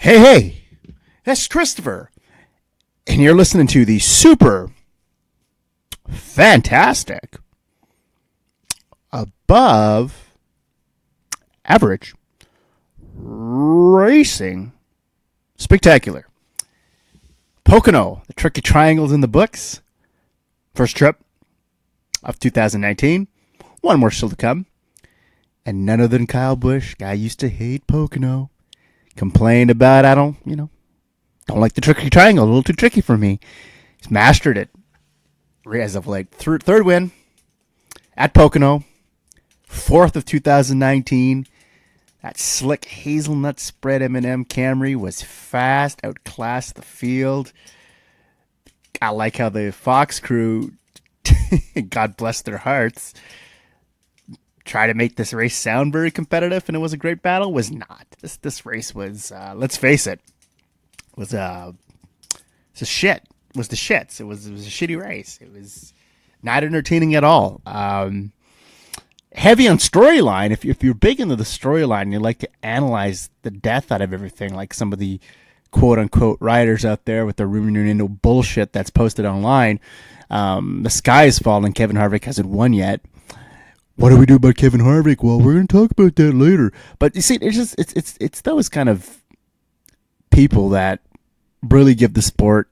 Hey, that's Christopher, and you're listening to the super fantastic, above average racing spectacular. Pocono, the tricky triangles in the books. First trip of 2019. One more still to come. And none other than Kyle Busch. Guy used to hate Pocono. Complained about, don't like the tricky triangle. A little too tricky for me. He's mastered it. As of late. Third win at Pocono. 4th of 2019. That slick hazelnut spread M&M Camry was fast, outclassed the field. I like how the Fox crew, God bless their hearts, try to make this race sound very competitive, and it was a great battle. Was not. This race was, let's face it, was a shit. Was the shits. It was a shitty race. It was not entertaining at all. Heavy on storyline. If you're big into the storyline and you like to analyze the death out of everything, like some of the quote-unquote riders out there with their rumor into bullshit that's posted online, the sky is falling. Kevin Harvick hasn't won yet. What do we do about Kevin Harvick? Well, we're going to talk about that later. But you see, it's those kind of people that really give the sport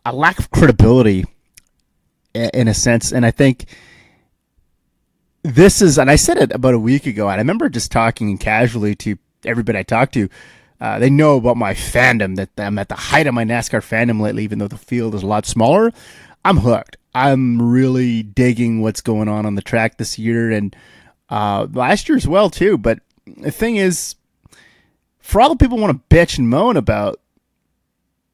a lack of credibility in a sense. And I think this is, and I said it about a week ago, and I remember just talking casually to everybody I talked to. They know about my fandom, that I'm at the height of my NASCAR fandom lately, even though the field is a lot smaller. I'm hooked. I'm really digging what's going on the track this year, and last year as well, too. But the thing is, for all the people who want to bitch and moan about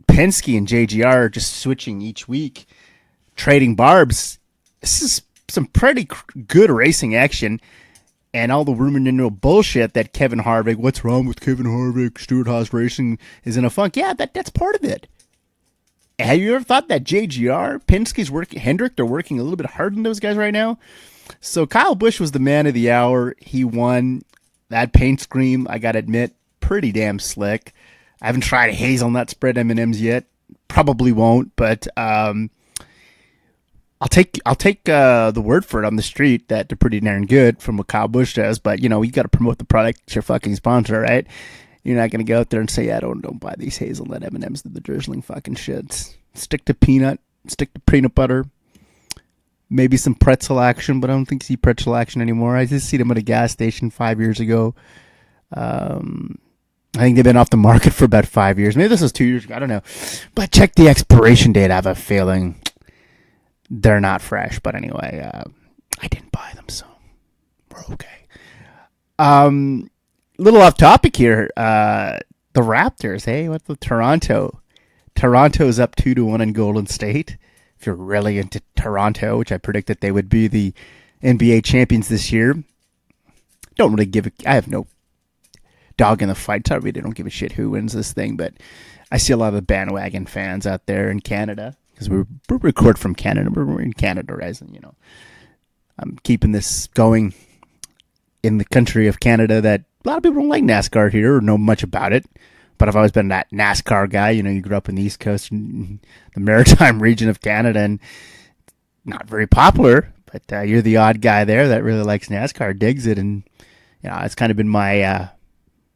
Penske and JGR just switching each week, trading barbs, this is some pretty good racing action. And all the rumor bullshit that Kevin Harvick, what's wrong with Kevin Harvick, Stewart-Haas Racing is in a funk. Yeah, that's part of it. Have you ever thought that JGR, Penske's working, Hendrick, they're working a little bit harder than those guys right now? So Kyle Busch was the man of the hour. He won. That paint scheme, I got to admit, pretty damn slick. I haven't tried hazelnut spread M&Ms yet. Probably won't, but I'll take the word for it on the street that they're pretty darn good from what Kyle Busch does. But, you got to promote the product. It's your fucking sponsor, right? You're not going to go out there and say, yeah, don't buy these hazelnut M&Ms. They're the drizzling fucking shits. Stick to peanut. Stick to peanut butter. Maybe some pretzel action, but I don't think you see pretzel action anymore. I just see them at a gas station 5 years ago. I think they've been off the market for about 5 years. Maybe this was 2 years ago. I don't know. But check the expiration date. I have a feeling they're not fresh. But anyway, I didn't buy them, so we're okay. Little off topic here. The Raptors, hey, what's the Toronto? Toronto's up 2-1 in Golden State. If you're really into Toronto, which I predicted they would be the NBA champions this year. Don't really I have no dog in the fight. So I really don't give a shit who wins this thing, but I see a lot of bandwagon fans out there in Canada because we record from Canada. We're in Canada, right? And, I'm keeping this going in the country of Canada that a lot of people don't like NASCAR here or know much about it. But I've always been that NASCAR guy. You grew up in the East Coast, the maritime region of Canada, and not very popular. But you're the odd guy there that really likes NASCAR, digs it, and it's kind of been my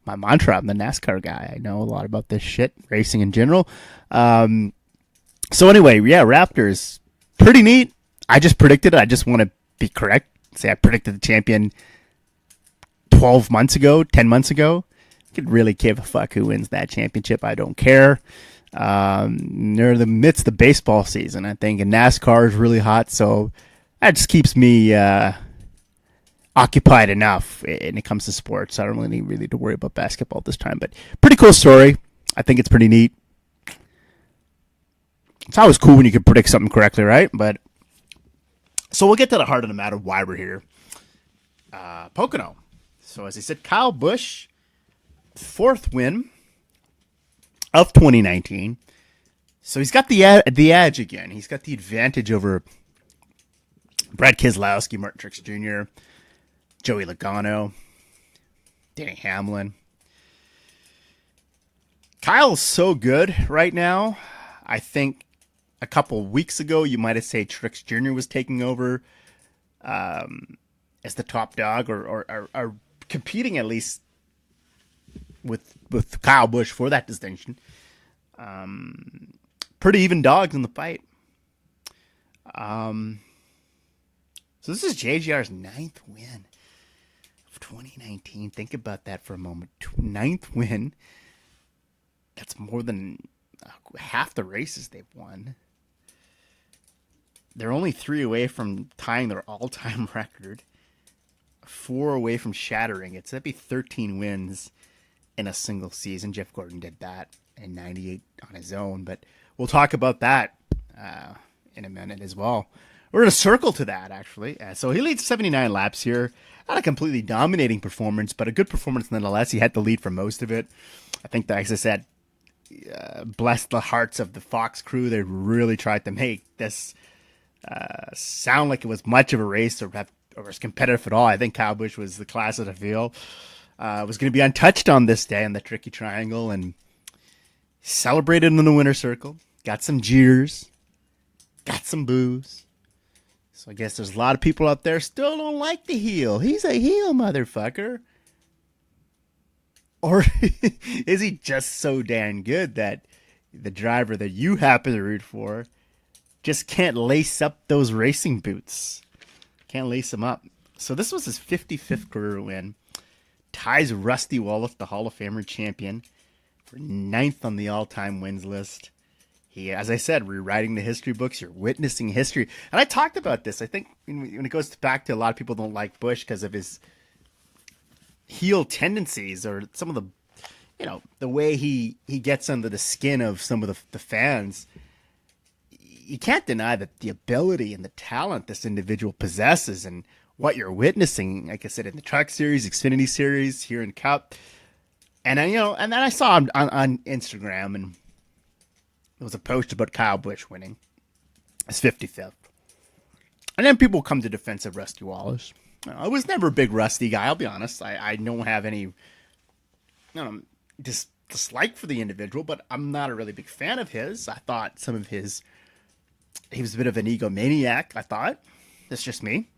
mantra. I'm the NASCAR guy. I know a lot about this shit, racing in general. So anyway, yeah, Raptors, pretty neat. I just predicted it. I just want to be correct. Say I predicted the champion 12 months ago, 10 months ago. Could really give a fuck who wins that championship. I don't care. They're in the midst of the baseball season, I think, and NASCAR is really hot, so that just keeps me occupied enough when it comes to sports. I don't really need to worry about basketball this time, but pretty cool story. I think it's pretty neat. It's always cool when you can predict something correctly, right? But so we'll get to the heart of the matter, why we're here. Pocono. So as I said, Kyle Busch, 4th win of 2019. So he's got the edge again. He's got the advantage over Brad Keselowski, Martin Truex Jr., Joey Logano, Danny Hamlin. Kyle's so good right now. I think a couple of weeks ago, you might have said Truex Jr. was taking over as the top dog, or competing at least with Kyle Busch for that distinction. Pretty even dogs in the fight. So this is JGR's 9th win of 2019. Think about that for a moment. 9th win. That's more than half the races they've won. They're only 3 away from tying their all-time record. 4 away from shattering it. So that'd be 13 wins in a single season. Jeff Gordon did that in 98 on his own. But we'll talk about that in a minute as well. We're in a circle to that, actually. So he leads 79 laps here. Not a completely dominating performance, but a good performance nonetheless. He had the lead for most of it. I think that, as I said, blessed the hearts of the Fox crew. They really tried to make this sound like it was much of a race or was competitive at all. I think Kyle Busch was the class of the field. Was going to be untouched on this day in the Tricky Triangle, and celebrated in the winner's circle. Got some jeers. Got some boos. So I guess there's a lot of people out there still don't like the heel. He's a heel, motherfucker. Or is he just so damn good that the driver that you happen to root for just can't lace up those racing boots? Can't lace them up. So this was his 55th career win. Ties Rusty Wallace, the Hall of Famer champion, for 9th on the all-time wins list. He, as I said, rewriting the history books. You're witnessing history. And I talked about this. I think when it goes back to a lot of people don't like Busch because of his heel tendencies or some of the way he gets under the skin of some of the fans. You can't deny that the ability and the talent this individual possesses and what you're witnessing, like I said, in the Truck Series, Xfinity Series, here in Cup. And then, and then I saw him on Instagram, and there was a post about Kyle Busch winning his 55th. And then people come to defense of Rusty Wallace. I was never a big Rusty guy, I'll be honest. I don't have any dislike for the individual, but I'm not a really big fan of his. I thought he was a bit of an egomaniac, I thought. That's just me.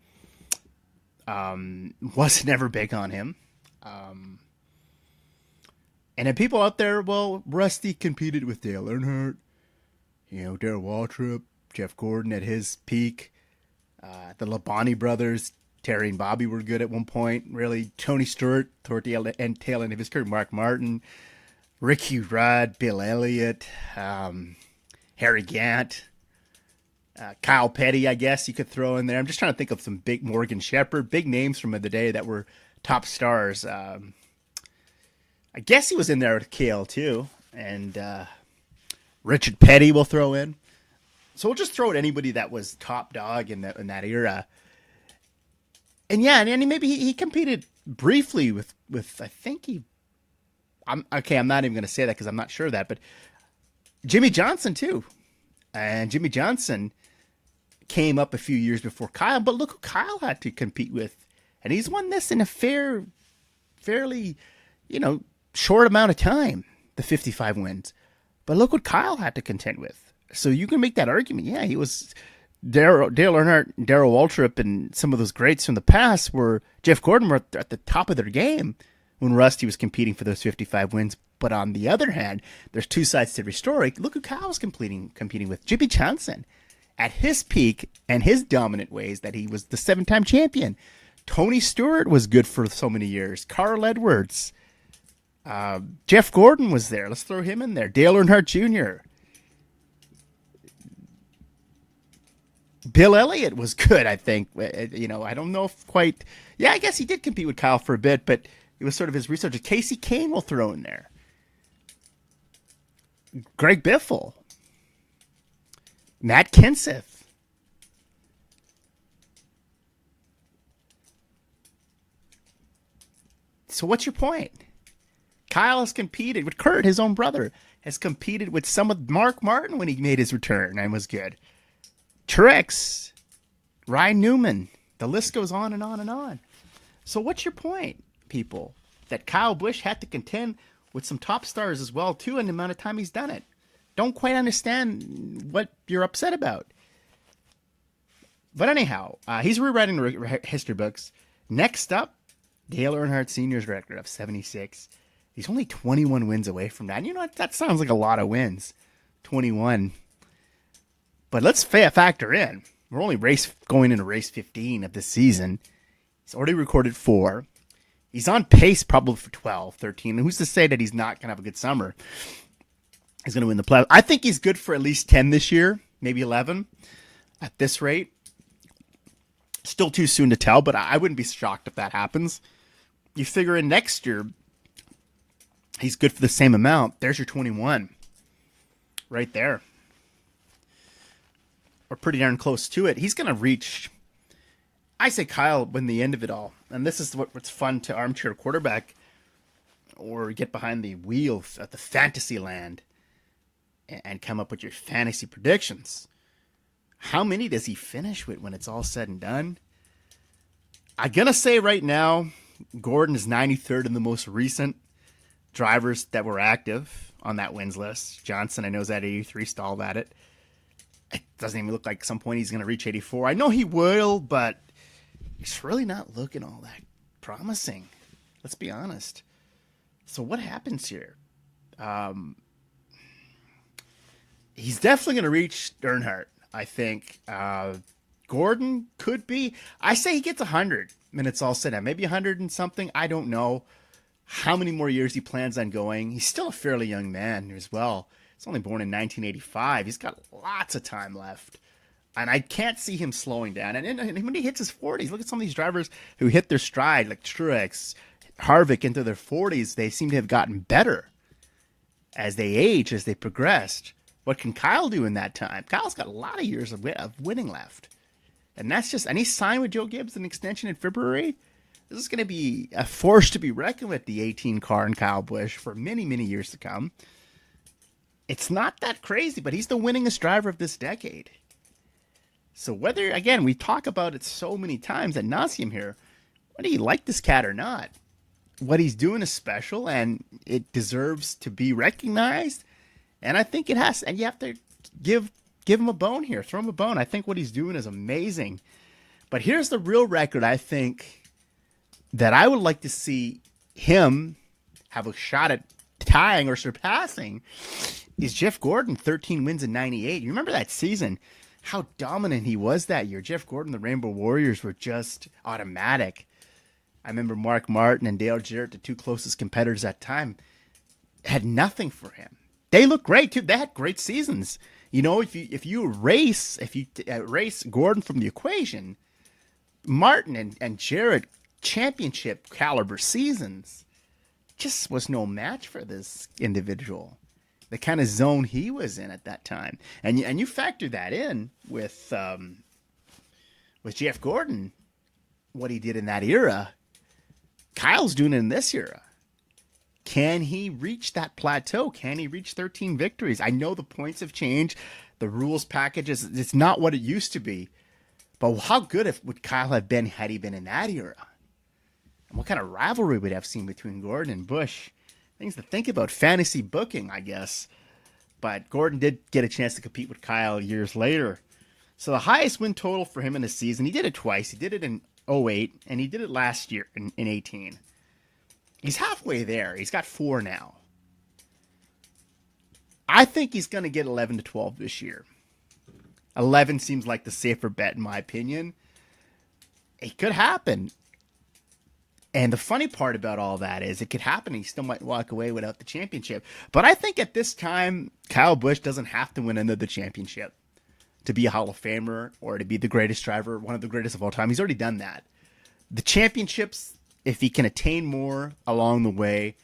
Was never big on him. And then people out there, well, Rusty competed with Dale Earnhardt, Darrell Waltrip, Jeff Gordon at his peak. The Labonte brothers, Terry and Bobby were good at one point. Really, Tony Stewart toward the tail end of his career. Mark Martin, Ricky Rudd, Bill Elliott, Harry Gant, Kyle Petty, I guess you could throw in there. I'm just trying to think of some big Morgan Shepherd, big names from the day that were top stars. I guess he was in there with Kale too, and Richard Petty we'll throw in. So we'll just throw at anybody that was top dog in that era. And yeah, and maybe he competed briefly with I think I'm not even going to say that because I'm not sure of that, but Jimmy Johnson too. And Jimmy Johnson came up a few years before Kyle, but look who Kyle had to compete with. And he's won this in a fairly, short amount of time, the 55 wins. But look what Kyle had to contend with. So you can make that argument. Yeah, he was Dale Earnhardt, Darrell Waltrip, and some of those greats from the past were Jeff Gordon were at the top of their game when Rusty was competing for those 55 wins. But on the other hand, there's two sides to every story. Look who Kyle was competing with. Jimmy Johnson at his peak and his dominant ways that he was the 7-time champion. Tony Stewart was good for so many years. Carl Edwards. Jeff Gordon was there. Let's throw him in there. Dale Earnhardt Jr. Bill Elliott was good, I think. I don't know if quite... Yeah, I guess he did compete with Kyle for a bit, but it was sort of his research. Casey Kane will throw in there. Greg Biffle. Matt Kenseth. So what's your point? Kyle has competed with Kurt, his own brother, has competed with some of Mark Martin when he made his return and was good. Truex, Ryan Newman, the list goes on and on and on. So what's your point, people? That Kyle Busch had to contend with some top stars as well, too, and the amount of time he's done it. Don't quite understand what you're upset about. But anyhow, he's rewriting the history books. Next up, Dale Earnhardt Sr.'s record of 76. He's only 21 wins away from that. And you know what? That sounds like a lot of wins. 21. But let's factor in. We're only going into race 15 of this season. He's already recorded 4. He's on pace probably for 12, 13. And who's to say that he's not going to have a good summer? He's going to win the playoffs. I think he's good for at least 10 this year, maybe 11 at this rate. Still too soon to tell, but I wouldn't be shocked if that happens. You figure in next year, he's good for the same amount. There's your 21 right there. Or pretty darn close to it. He's going to reach, I say Kyle, when the end of it all. And this is what's fun to armchair quarterback or get behind the wheel at the fantasy land and come up with your fantasy predictions. How many does he finish with when it's all said and done? I'm going to say right now, Gordon is 93rd in the most recent drivers that were active on that wins list. Johnson, I know, is at 83, stalled at it. It doesn't even look like at some point he's going to reach 84. I know he will, but it's really not looking all that promising. Let's be honest. So what happens here? He's definitely going to reach Earnhardt, I think. Gordon could be. I say he gets 100 when it's all said and maybe 100 and something. I don't know how many more years he plans on going. He's still a fairly young man as well. He's only born in 1985. He's got lots of time left. And I can't see him slowing down. And when he hits his 40s, look at some of these drivers who hit their stride, like Truex, Harvick, into their 40s. They seem to have gotten better as they age, as they progressed. What can Kyle do in that time? Kyle's got a lot of years of winning left. And that's just, and he signed with Joe Gibbs an extension in February. This is going to be a force to be reckoned with, the 18 car and Kyle Busch, for many, many years to come. It's not that crazy, but he's the winningest driver of this decade. So whether, again, we talk about it so many times ad nauseum here, whether you like this cat or not, what he's doing is special and it deserves to be recognized. And I think it has, and you have to give him a bone here, throw him a bone. I think what he's doing is amazing. But here's the real record I think that I would like to see him have a shot at tying or surpassing is Jeff Gordon, 13 wins in 98. You remember that season, how dominant he was that year. Jeff Gordon, the Rainbow Warriors were just automatic. I remember Mark Martin and Dale Jarrett, the two closest competitors at that time, had nothing for him. They looked great too. They had great seasons. You know, if you erase Gordon from the equation, Martin and Jarrett, championship caliber seasons, just was no match for this individual. The kind of zone he was in at that time, and you factor that in with Jeff Gordon, what he did in that era. Kyle's doing it in this era. Can he reach that plateau? Can he reach 13 victories? I know the points have changed. The rules packages, it's not what it used to be. But how good would Kyle have been had he been in that era? And what kind of rivalry would have seen between Gordon and Busch? Things to think about. Fantasy booking, I guess. But Gordon did get a chance to compete with Kyle years later. So the highest win total for him in a season, he did it twice. He did it in 08, and he did it last year in 18. He's halfway there. He's got 4 now. I think he's going to get 11 to 12 this year. 11 seems like the safer bet in my opinion. It could happen. And the funny part about all that is it could happen. He still might walk away without the championship. But I think at this time, Kyle Busch doesn't have to win another championship to be a Hall of Famer or to be the greatest driver, one of the greatest of all time. He's already done that. The championships, if he can attain more along the way,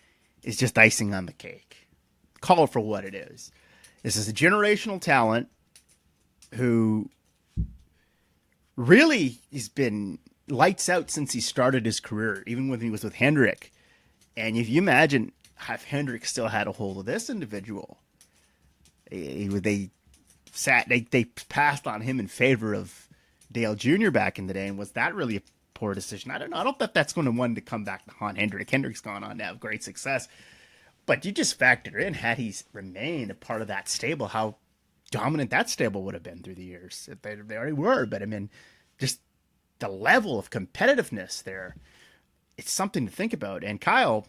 is just icing on the cake. Call it for what it is. This is a generational talent who really has been lights out since he started his career, even when he was with Hendrick. And if you imagine if Hendrick still had a hold of this individual, they passed on him in favor of Dale Jr. back in the day. And was that really a poor decision? I don't know. I don't think that's going to want to come back to haunt Hendrick. Hendrick's gone on to have great success. But you just factor in, had he remained a part of that stable, how dominant that stable would have been through the years. They already were, but I mean, just the level of competitiveness there, it's something to think about. And Kyle,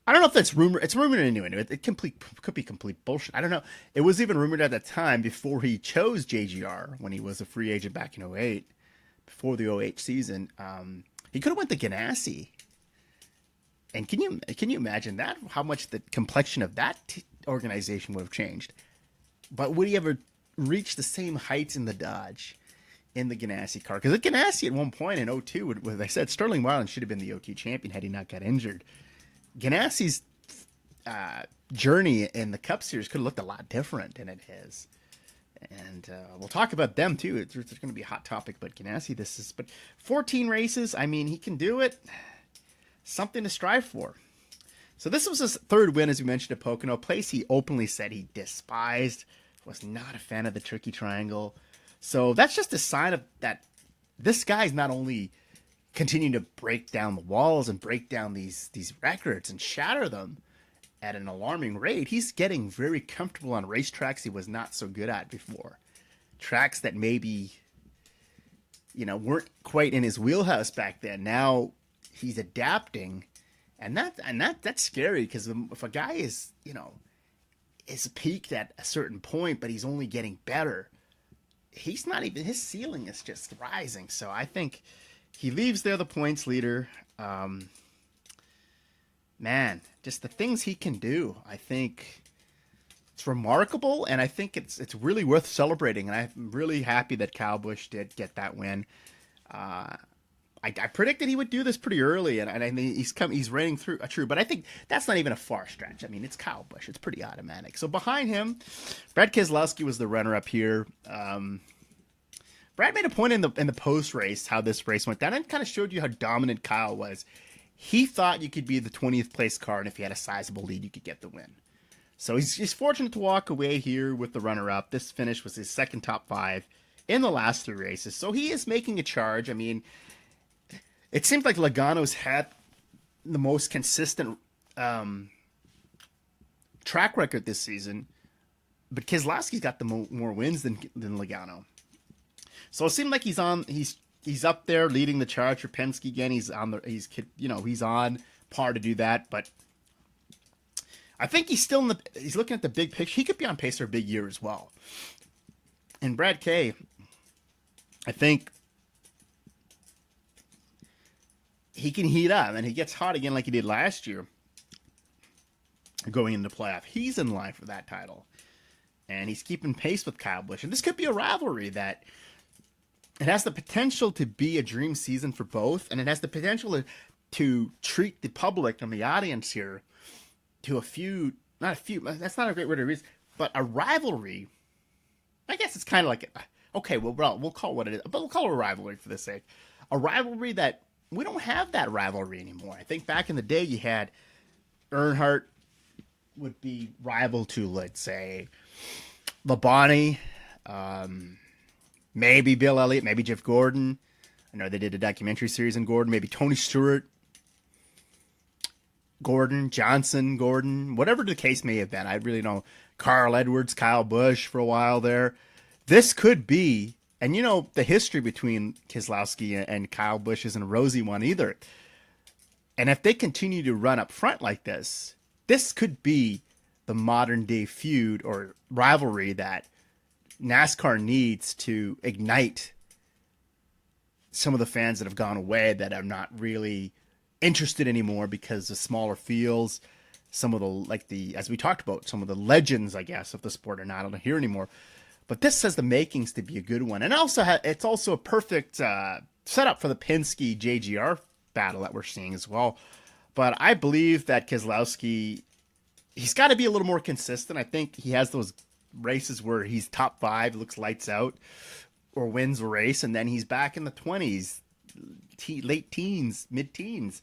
I don't know if that's rumor. It's rumored anyway. Could be complete bullshit. I don't know. It was even rumored at that time before he chose JGR when he was a free agent back in '08, before the '08 season. He could have went to Ganassi. And can you imagine that? How much the complexion of that organization would have changed? But would he ever reach the same heights in the Dodge, in the Ganassi car? Because at Ganassi at one point in '02, as I said, Sterling Marlin should have been the '02 champion had he not got injured. Ganassi's journey in the Cup Series could have looked a lot different than it has. And we'll talk about them too. It's going to be a hot topic, but Ganassi, but 14 races. I mean, he can do it. Something to strive for. So this was his third win, as we mentioned, at Pocono, a place he openly said he despised, was not a fan of the Tricky Triangle. So that's just a sign of that this guy's not only continuing to break down the walls and break down these records and shatter them at an alarming rate, he's getting very comfortable on racetracks he was not so good at before. Tracks that maybe, weren't quite in his wheelhouse back then. Now he's adapting, and that's scary, because if a guy is peaked at a certain point, but he's only getting better, he's not even, his ceiling is just rising. So I think he leaves there the points leader. Man, just the things he can do, I think it's remarkable, and I think it's really worth celebrating. And I'm really happy that Kyle Busch did get that win. I predicted he would do this pretty early, and I think he's reigning through true, but I think that's not even a far stretch. I mean, it's Kyle Busch; it's pretty automatic. So behind him, Brad Keselowski was the runner-up here. Brad made a point in the post race how this race went down, and kind of showed you how dominant Kyle was. He thought you could be the 20th place car, and if you had a sizable lead, you could get the win. So he's fortunate to walk away here with the runner-up. This finish was his second top 5 in the last 3 races, so he is making a charge. I mean, it seems like Logano's had the most consistent track record this season, but Keselowski's got the more wins than Logano. So it seemed like he's up there leading the charge for Penske again. He's on par to do that, but I think he's looking at the big picture. He could be on pace for a big year as well. And Brad K, I think he can heat up, and he gets hot again like he did last year going into playoff. He's in line for that title, and he's keeping pace with Kyle Busch. And this could be a rivalry that it has the potential to be a dream season for both, and it has the potential to treat the public and the audience here to that's not a great word to use, but a rivalry. I guess it's kind of like, okay, we'll call it what it is, but we'll call it a rivalry for the sake. A rivalry that we don't have that rivalry anymore. I think back in the day you had Earnhardt would be rival to, let's say, Labonte, maybe Bill Elliott, maybe Jeff Gordon. I know they did a documentary series on Gordon. Maybe Tony Stewart, Gordon, Johnson, Gordon, whatever the case may have been. I really don't know. Carl Edwards, Kyle Busch for a while there. This could be, and the history between Keselowski and Kyle Busch isn't a rosy one either. And if they continue to run up front like this could be the modern day feud or rivalry that NASCAR needs to ignite some of the fans that have gone away, that are not really interested anymore because of smaller fields. Some of as we talked about, some of the legends, I guess, of the sport are not here anymore. But this has the makings to be a good one. And it's also a perfect setup for the Penske JGR battle that we're seeing as well. But I believe that Keselowski, he's got to be a little more consistent. I think he has those races where he's top 5, looks lights out, or wins a race, and then he's back in the 20s, late teens, mid-teens.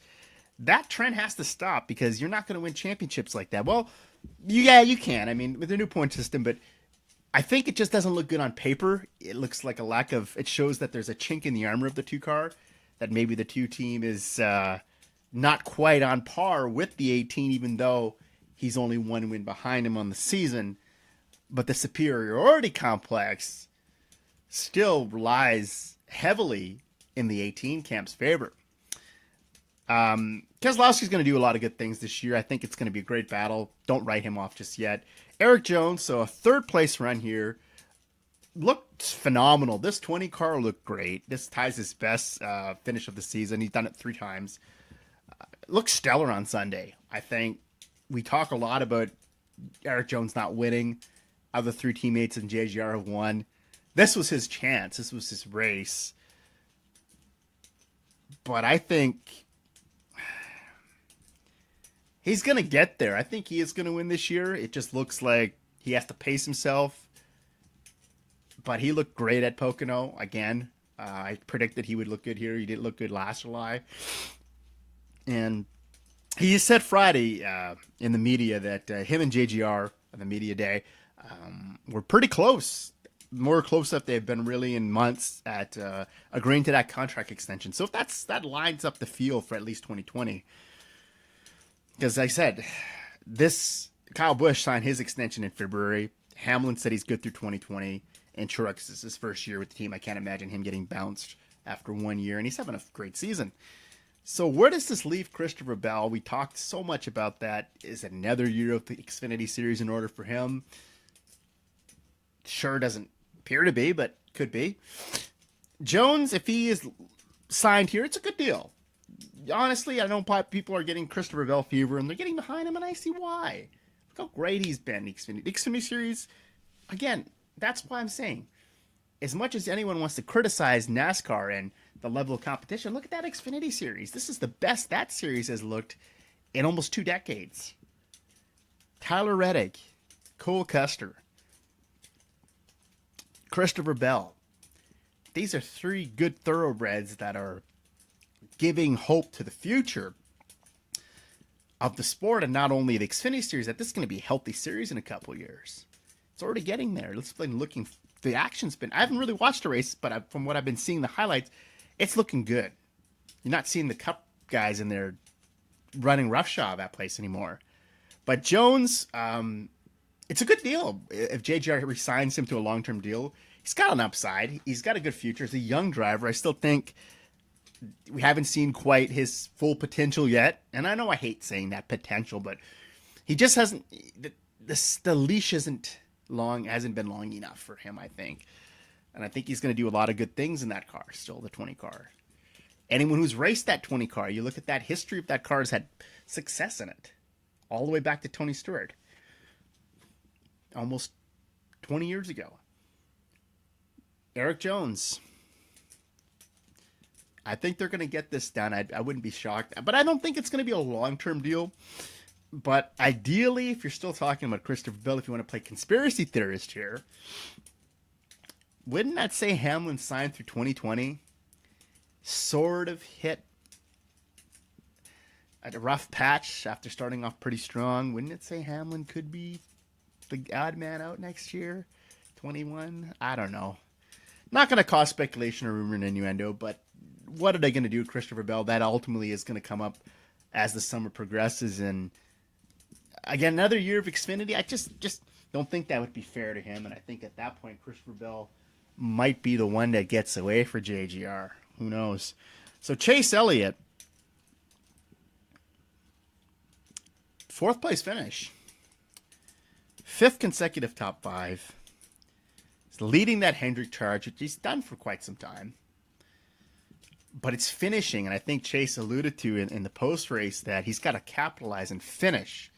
That trend has to stop, because you're not going to win championships like that. Well, yeah, you can. I mean, with the new point system, but I think it just doesn't look good on paper. It looks like it shows that there's a chink in the armor of the 2 car, that maybe the 2 team is not quite on par with the 18, even though he's only one win behind him on the season. But the superiority complex still lies heavily in the 18 camp's favor. Keselowski's going to do a lot of good things this year. I think it's going to be a great battle. Don't write him off just yet. Eric Jones, so a third place run here. Looked phenomenal. This 20 car looked great. This ties his best finish of the season. He's done it 3 times. Looked stellar on Sunday. I think we talk a lot about Eric Jones not winning. Other 3 teammates in JGR have won. This was his chance. This was his race. But I think he's going to get there. I think he is going to win this year. It just looks like he has to pace himself. But he looked great at Pocono again. I predicted he would look good here. He didn't look good last July. And he said Friday in the media that him and JGR on the media day were pretty close. More close up they've been really in months at agreeing to that contract extension. So if that lines up the field for at least 2020. Because like I said, Kyle Busch signed his extension in February. Hamlin said he's good through 2020. And Truex is his first year with the team. I can't imagine him getting bounced after 1 year. And he's having a great season. So where does this leave Christopher Bell? We talked so much about that. Is it another year of the Xfinity Series in order for him? Sure doesn't appear to be, but could be. Jones, if he is signed here, it's a good deal. Honestly, I know people are getting Christopher Bell fever, and they're getting behind him, and I see why. Look how great he's been. The Xfinity Series, again, that's why I'm saying, as much as anyone wants to criticize NASCAR and the level of competition, look at that Xfinity Series. This is the best that series has looked in almost 2 decades. Tyler Reddick, Cole Custer, Christopher Bell. These are 3 good thoroughbreds that are giving hope to the future of the sport, and not only the Xfinity Series, that this is going to be a healthy series in a couple years. It's already getting there. Let's been looking. The action's been. I haven't really watched a race, but from what I've been seeing, the highlights, it's looking good. You're not seeing the Cup guys in there running roughshod that place anymore. But Jones, it's a good deal. If JGR resigns him to a long-term deal, he's got an upside. He's got a good future. He's a young driver. I still think we haven't seen quite his full potential yet. And I know I hate saying that potential, but he just hasn't. The leash hasn't been long enough for him, I think. And I think he's going to do a lot of good things in that car, still the 20 car. Anyone who's raced that 20 car, you look at that history of that car has had success in it. All the way back to Tony Stewart. Almost 20 years ago. Eric Jones. I think they're going to get this done. I wouldn't be shocked. But I don't think it's going to be a long-term deal. But ideally, if you're still talking about Christopher Bell, if you want to play conspiracy theorist here, wouldn't that say Hamlin signed through 2020? Sort of hit a rough patch after starting off pretty strong. Wouldn't it say Hamlin could be the odd man out next year? 21? I don't know. Not going to cause speculation or rumor and innuendo, but what are they going to do with Christopher Bell? That ultimately is going to come up as the summer progresses. And again, another year of Xfinity, I just don't think that would be fair to him. And I think at that point, Christopher Bell might be the one that gets away for JGR. Who knows? So Chase Elliott, 4th place finish. 5th consecutive top 5. He's leading that Hendrick charge, which he's done for quite some time. But it's finishing, and I think Chase alluded to in the post-race that he's got to capitalize and finish.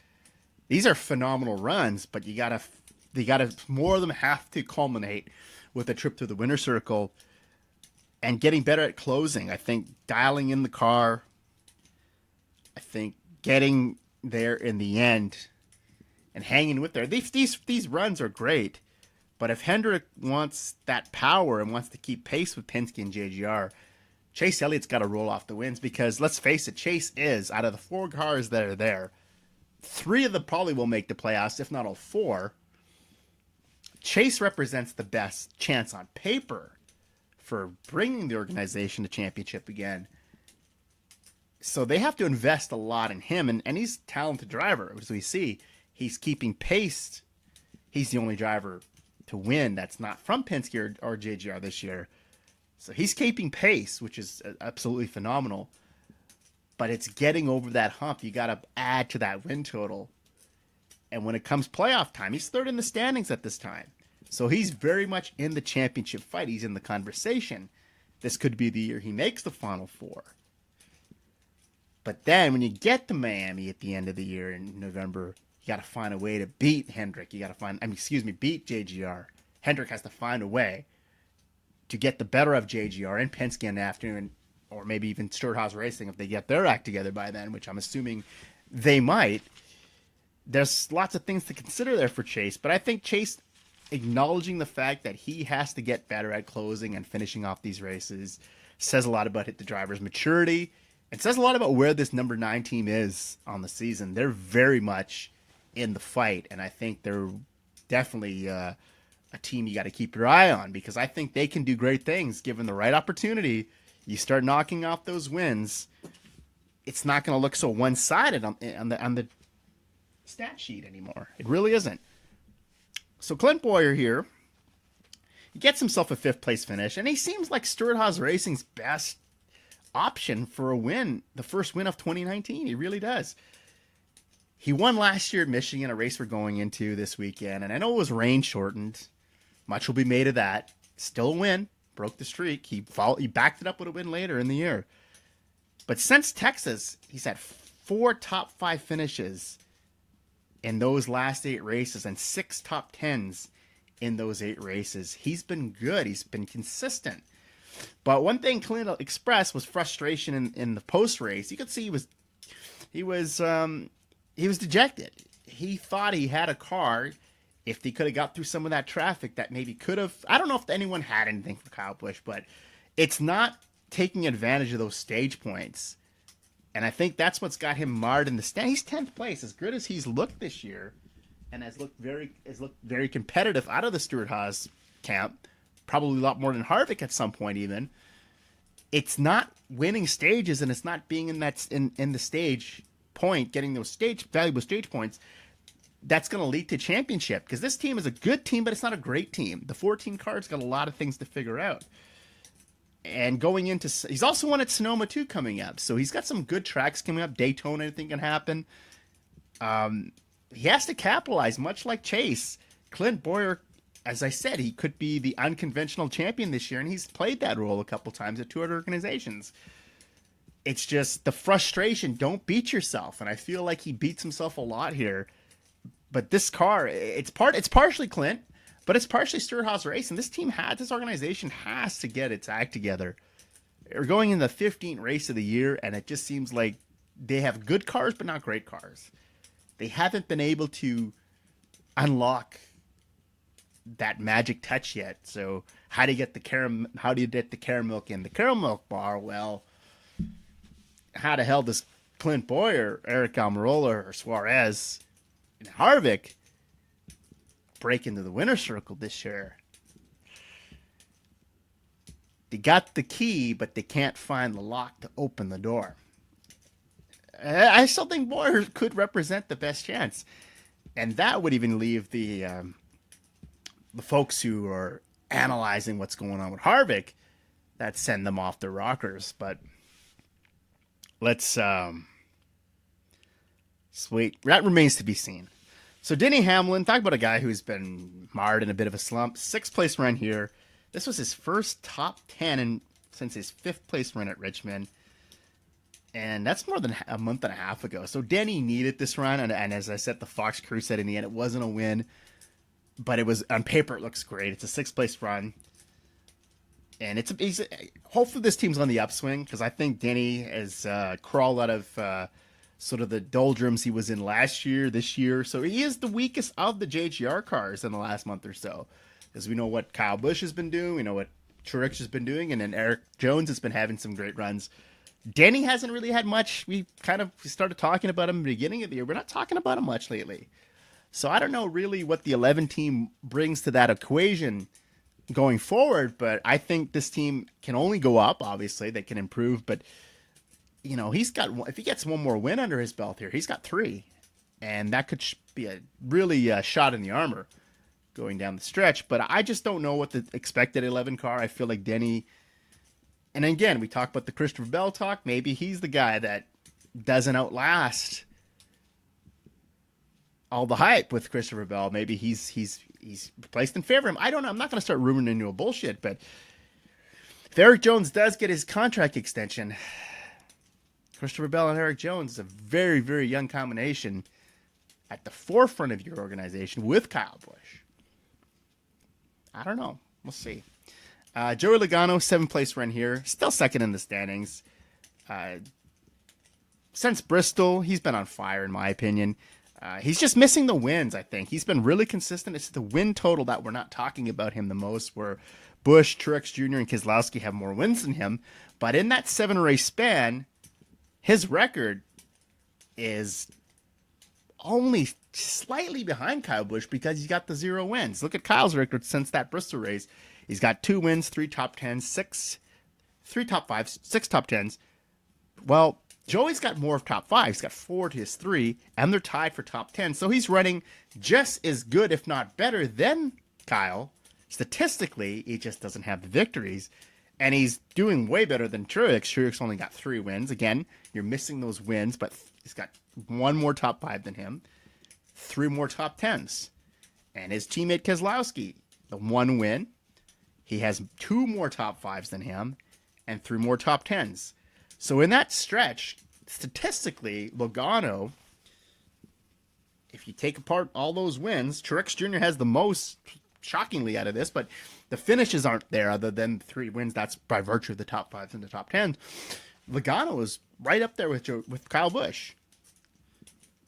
These are phenomenal runs, but you gotta more of them have to culminate with a trip through the winner's circle and getting better at closing. I think dialing in the car. I think getting there in the end and hanging with there. These runs are great, but if Hendrick wants that power and wants to keep pace with Penske and JGR, Chase Elliott's got to roll off the wins because, let's face it, Chase is, out of the 4 cars that are there, 3 of them probably will make the playoffs, if not all 4. Chase represents the best chance on paper for bringing the organization to championship again. So they have to invest a lot in him, and he's a talented driver. As we see, he's keeping pace. He's the only driver to win that's not from Penske or JGR this year. So he's keeping pace, which is absolutely phenomenal. But it's getting over that hump. You got to add to that win total. And when it comes playoff time, he's third in the standings at this time. So he's very much in the championship fight. He's in the conversation. This could be the year he makes the Final Four. But then when you get to Miami at the end of the year in November, you got to find a way to beat Hendrick. You got to beat JGR. Hendrick has to find a way to get the better of JGR and Penske in the afternoon, or maybe even Stewart-Haas Racing if they get their act together by then, which I'm assuming they might. There's lots of things to consider there for Chase, but I think Chase acknowledging the fact that he has to get better at closing and finishing off these races says a lot about the driver's maturity. It says a lot about where this number 9 team is on the season. They're very much in the fight, and I think they're definitely a team you got to keep your eye on, because I think they can do great things given the right opportunity. You start knocking off those wins, it's not going to look so one-sided on the stat sheet anymore. It really isn't. So Clint Bowyer here, he gets himself a 5th place finish, and he seems like Stewart-Haas Racing's best option for a win, the first win of 2019. He really does. He won last year at Michigan, a race we're going into this weekend, and I know it was rain shortened. Much will be made of that. Still a win, broke the streak. He backed it up with a win later in the year. But since Texas, he's had 4 top 5 finishes in those last 8 races and 6 top 10s in those 8 races. He's been good. He's been consistent. But one thing Clint expressed was frustration in the post race. You could see he was dejected. He thought he had a car. If he could have got through some of that traffic, that maybe could have. I don't know if anyone had anything for Kyle Busch, but it's not taking advantage of those stage points. And I think that's what's got him marred in the stand. He's 10th place, as good as he's looked this year, and has looked very competitive out of the Stewart-Haas camp. Probably a lot more than Harvick at some point even. It's not winning stages, and it's not being in the stage point, getting those valuable stage points. That's going to lead to championship, because this team is a good team, but it's not a great team. The 14 car's got a lot of things to figure out. And going into, he's also won at Sonoma too coming up, so he's got some good tracks coming up. Daytona, anything can happen. He has to capitalize, much like Chase. Clint Bowyer, as I said, he could be the unconventional champion this year, and he's played that role a couple times at 2 other organizations. It's just the frustration. Don't beat yourself, and I feel like he beats himself a lot here. But this car, it's partially Clint, but it's partially Stewart-Haas Racing. This organization has to get its act together. They're going in the 15th race of the year, and it just seems like they have good cars, but not great cars. They haven't been able to unlock that magic touch yet. So how do you get the caramel in the caramel milk bar? Well, how the hell does Clint Bowyer, Eric Almirola, or Suarez and Harvick break into the winner's circle this year? They got the key, but they can't find the lock to open the door. I still think Bowyer could represent the best chance, and that would even leave the folks who are analyzing what's going on with Harvick, that send them off their rockers. But let's wait. That remains to be seen. So Denny Hamlin, talk about a guy who's been marred in a bit of a slump. 6th place run here. This was his first top 10 since his 5th place run at Richmond. And that's more than a month and a half ago. So Denny needed this run. And as I said, the Fox crew said in the end, it wasn't a win. But it was, on paper, it looks great. It's a 6th place run. And hopefully this team's on the upswing, because I think Denny has crawled out of sort of the doldrums he was in last year, this year. So he is the weakest of the JGR cars in the last month or so. Because we know what Kyle Busch has been doing. We know what Truex has been doing. And then Eric Jones has been having some great runs. Denny hasn't really had much. We started talking about him at the beginning of the year. We're not talking about him much lately. So I don't know really what the 11 team brings to that equation going forward, but I think this team can only go up. Obviously, they can improve, but he's got, if he gets one more win under his belt here, he's got three. And that could be a really shot in the armor going down the stretch. But I just don't know what the expected 11 car. I feel like Denny, and again, we talk about the Christopher Bell talk. Maybe he's the guy that doesn't outlast all the hype with Christopher Bell. Maybe he's placed in favor of him. I don't know. I'm not going to start rumoring into a bullshit, but if Erik Jones does get his contract extension, Christopher Bell and Erik Jones is a very, very young combination at the forefront of your organization with Kyle Busch. I don't know. We'll see. Joey Logano, 7th place run here. Still second in the standings. Since Bristol, he's been on fire, in my opinion. He's just missing the wins, I think. He's been really consistent. It's the win total that we're not talking about him the most, where Busch, Truex Jr., and Keselowski have more wins than him. But in that 7-race span, his record is only slightly behind Kyle Busch because he's got the 0 wins. Look at Kyle's record since that Bristol race. He's got 2 wins, 3 top 10s, 3 top 5s, 6 top 10s. Well, Joey's got more of top 5. He's got 4 to his 3, and they're tied for top 10. So he's running just as good, if not better, than Kyle. Statistically, he just doesn't have the victories. And he's doing way better than Truex. Truex only got 3 wins. Again, you're missing those wins, but he's got 1 more top 5 than him, 3 more top 10s. And his teammate Keselowski, the 1 win, he has 2 more top 5s than him and 3 more top 10s. So in that stretch, statistically, Logano, if you take apart all those wins, Truex Jr. has the most, shockingly, out of this, but the finishes aren't there other than 3 wins. That's by virtue of the top 5s and the top 10s. Logano is right up there with Kyle Busch.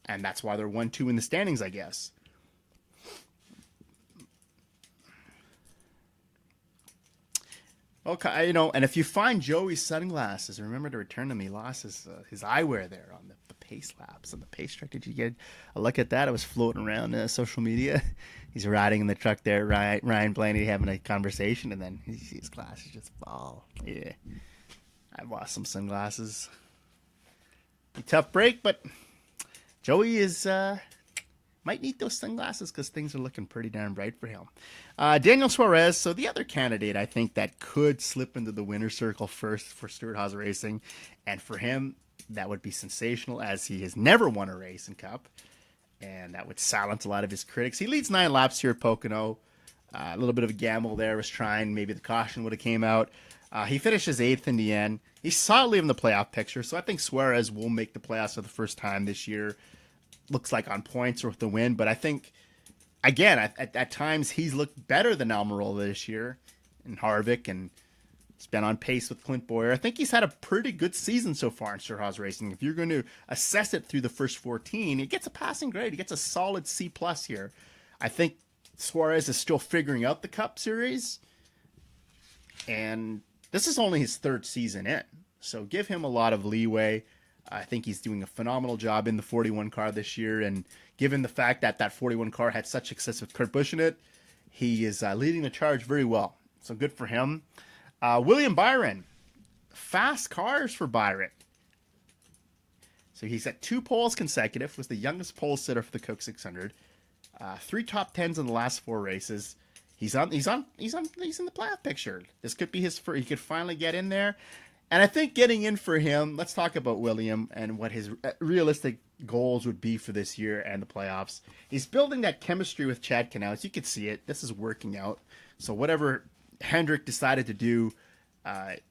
And that's why they're 1-2 in the standings, I guess. Okay, and if you find Joey's sunglasses, remember to return them. He lost his eyewear there on the pace laps on the pace track. Did you get a look at that? It was floating around social media. He's riding in the truck there, Ryan Blaney having a conversation, and then you see his glasses just fall. Yeah, I lost some sunglasses. A tough break, but Joey is might need those sunglasses because things are looking pretty darn bright for him. Daniel Suarez, so the other candidate I think that could slip into the winner's circle first for Stewart-Haas Racing, and for him that would be sensational as he has never won a race in Cup, and that would silence a lot of his critics. He leads 9 laps here at Pocono. A little bit of a gamble there, was trying, maybe the caution would have came out. He finishes 8th in the end. He's solidly in the playoff picture, so I think Suarez will make the playoffs for the first time this year. Looks like on points or with the win, but I think, again, at times he's looked better than Almirola this year and Harvick, and he's been on pace with Clint Bowyer. I think he's had a pretty good season so far in Stewart-Haas Racing. If you're going to assess it through the first 14, he gets a passing grade. He gets a solid C+ here. I think Suarez is still figuring out the Cup Series, and this is only his 3rd season in, so give him a lot of leeway. I think he's doing a phenomenal job in the 41 car this year, and given the fact that that 41 car had such success with Kurt Busch in it, he is leading the charge very well. So good for him. William Byron, fast cars for Byron. So he's at 2 poles consecutive, was the youngest pole sitter for the Coke 600. 3 top 10s in the last 4 races. He's in the playoff picture. This could be his first. He could finally get in there. And I think getting in for him, let's talk about William and what his realistic goals would be for this year and the playoffs. He's building that chemistry with Chad Knaus. You can see it. This is working out. So whatever Hendrick decided to do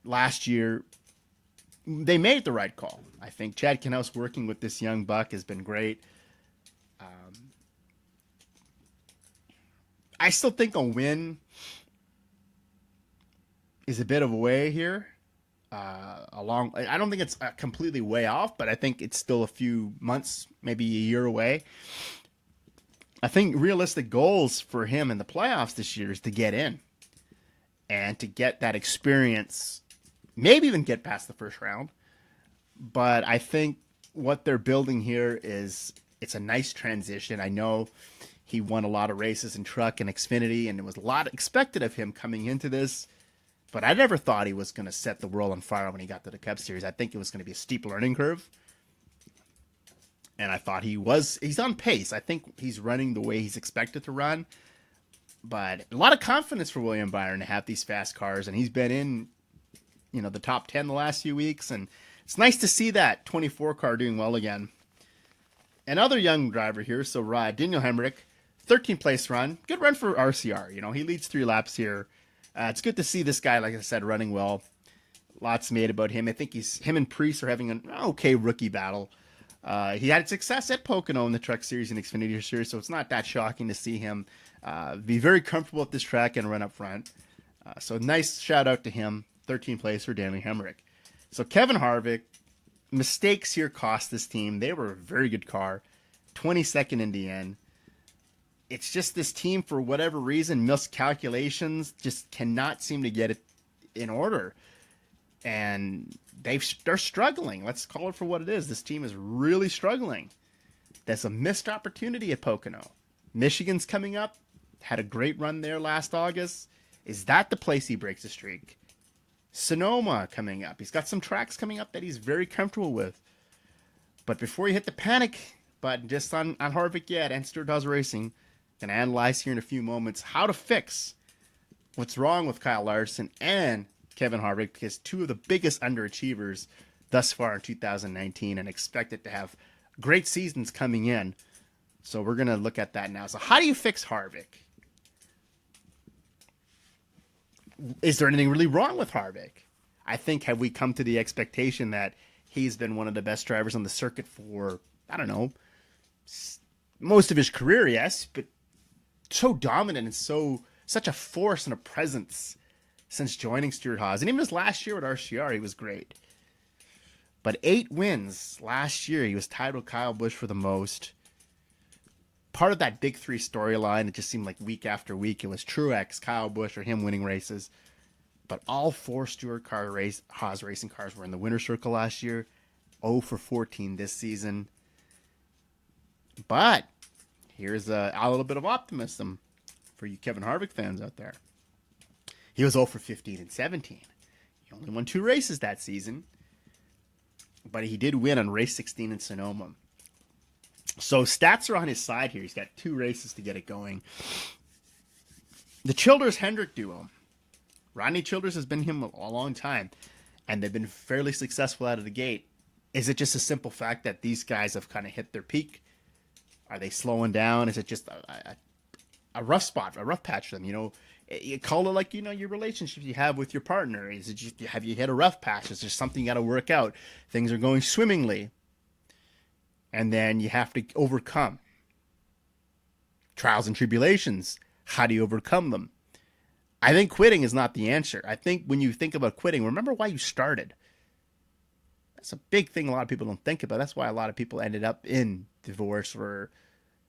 last year, they made the right call. I think Chad Knaus working with this young buck has been great. I still think a win is a bit of a way here. I don't think it's completely way off, but I think it's still a few months, maybe a year away. I think realistic goals for him in the playoffs this year is to get in and to get that experience, maybe even get past the first round. But I think what they're building here is it's a nice transition. I know he won a lot of races in truck and Xfinity, and there was a lot expected of him coming into this. But I never thought he was going to set the world on fire when he got to the Cup Series. I think it was going to be a steep learning curve. And I thought he's on pace. I think he's running the way he's expected to run. But a lot of confidence for William Byron to have these fast cars. And he's been in, the top 10 the last few weeks. And it's nice to see that 24 car doing well again. Another young driver here, so Daniel Hemrick, 13th place run. Good run for RCR. He leads 3 laps here. It's good to see this guy, like I said, running well. Lots made about him. I think him and Priest are having an okay rookie battle. He had success at Pocono in the Truck Series and Xfinity Series, so it's not that shocking to see him be very comfortable at this track and run up front. So nice shout out to him. 13th place for Daniel Hemrick. So Kevin Harvick, mistakes here cost this team. They were a very good car. 22nd in the end. It's just this team, for whatever reason, miscalculations, just cannot seem to get it in order. And they're struggling. Let's call it for what it is. This team is really struggling. There's a missed opportunity at Pocono. Michigan's coming up. Had a great run there last August. Is that the place he breaks the streak? Sonoma coming up. He's got some tracks coming up that he's very comfortable with. But before you hit the panic button just on Harvick yet and Stewart Haas Racing, going to analyze here in a few moments how to fix what's wrong with Kyle Larson and Kevin Harvick, because 2 of the biggest underachievers thus far in 2019 and expected to have great seasons coming in. So we're going to look at that now. So how do you fix Harvick? Is there anything really wrong with Harvick? I think, have we come to the expectation that he's been one of the best drivers on the circuit for, most of his career, yes, but so dominant and such a force and a presence since joining Stewart Haas. And even his last year at RCR, he was great. But 8 wins last year. He was tied with Kyle Busch for the most. Part of that Big 3 storyline, it just seemed like week after week, it was Truex, Kyle Busch, or him winning races. But all 4 Haas racing cars were in the winner's circle last year. 0 for 14 this season. But here's a little bit of optimism for you Kevin Harvick fans out there. He was 0 for 15 and 17. He only won 2 races that season. But he did win on race 16 in Sonoma. So stats are on his side here. He's got 2 races to get it going. The Childers-Hendrick duo. Rodney Childers has been him a long time. And they've been fairly successful out of the gate. Is it just a simple fact that these guys have kind of hit their peak? Are they slowing down? Is it just a rough spot, a rough patch for them? You call it like, your relationship you have with your partner. Is it just, have you hit a rough patch? Is there something you got to work out? Things are going swimmingly. And then you have to overcome trials and tribulations. How do you overcome them? I think quitting is not the answer. I think when you think about quitting, remember why you started. That's a big thing a lot of people don't think about. That's why a lot of people ended up in divorce or,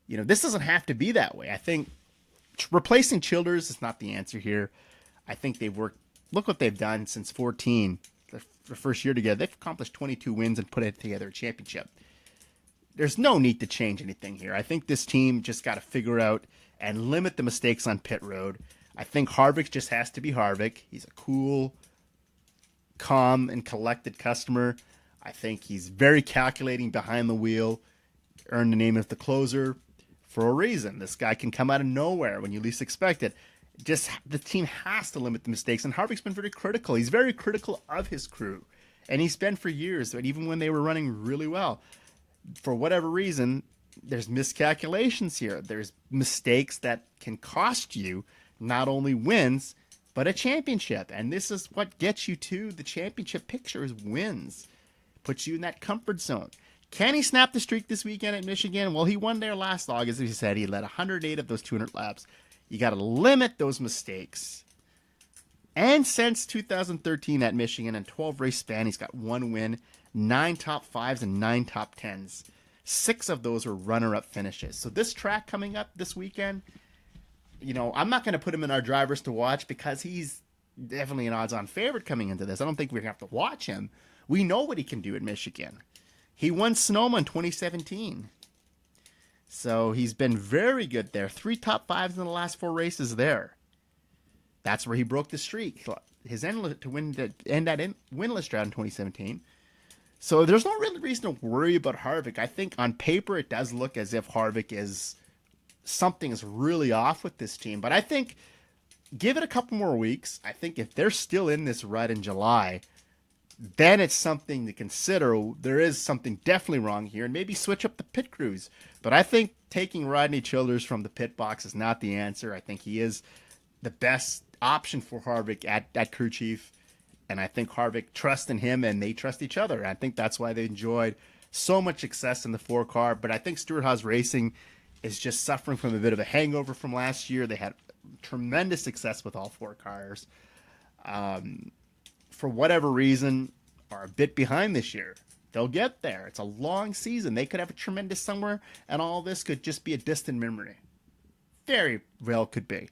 this doesn't have to be that way. I think replacing Childers is not the answer here. I think they've worked, look what they've done since 14, their first year together. They've accomplished 22 wins and put it together a championship. There's no need to change anything here. I think this team just got to figure out and limit the mistakes on pit road. I think Harvick just has to be Harvick. He's a cool, calm, and collected customer. I think he's very calculating behind the wheel. Earned the name of the closer for a reason. This guy can come out of nowhere when you least expect it. Just the team has to limit the mistakes, and Harvick's been very critical. He's very critical of his crew, and he's been for years. But even when they were running really well, for whatever reason, there's miscalculations here. There's mistakes that can cost you not only wins, but a championship. And this is what gets you to the championship picture is wins. Puts you in that comfort zone. Can he snap the streak this weekend at Michigan? Well, he won there last August. As he said, he led 108 of those 200 laps. You got to limit those mistakes. And since 2013 at Michigan and 12 race span, he's got 1 win, 9 top 5s, and 9 top 10s. 6 of those were runner-up finishes. So this track coming up this weekend, I'm not going to put him in our drivers to watch because he's definitely an odds-on favorite coming into this. I don't think we're going to have to watch him. We know what he can do at Michigan. He won Sonoma in 2017. So he's been very good there. 3 top 5s in the last 4 races there. That's where he broke the streak. his end winless drought in 2017. So there's no really reason to worry about Harvick. I think on paper it does look as if Harvick is something is really off with this team, but I think give it a couple more weeks. I think if they're still in this rut in July, then it's something to consider. There is something definitely wrong here, and maybe switch up the pit crews. But I think taking Rodney Childers from the pit box is not the answer. I think he is the best option for Harvick at crew chief, and I think Harvick trusts in him, and they trust each other. I think that's why they enjoyed so much success in the 4-car. But I think Stewart-Haas Racing is just suffering from a bit of a hangover from last year. They had tremendous success with all 4 cars. For whatever reason, are a bit behind this year. They'll get there. It's a long season. They could have a tremendous summer, and all this could just be a distant memory. Very well could be.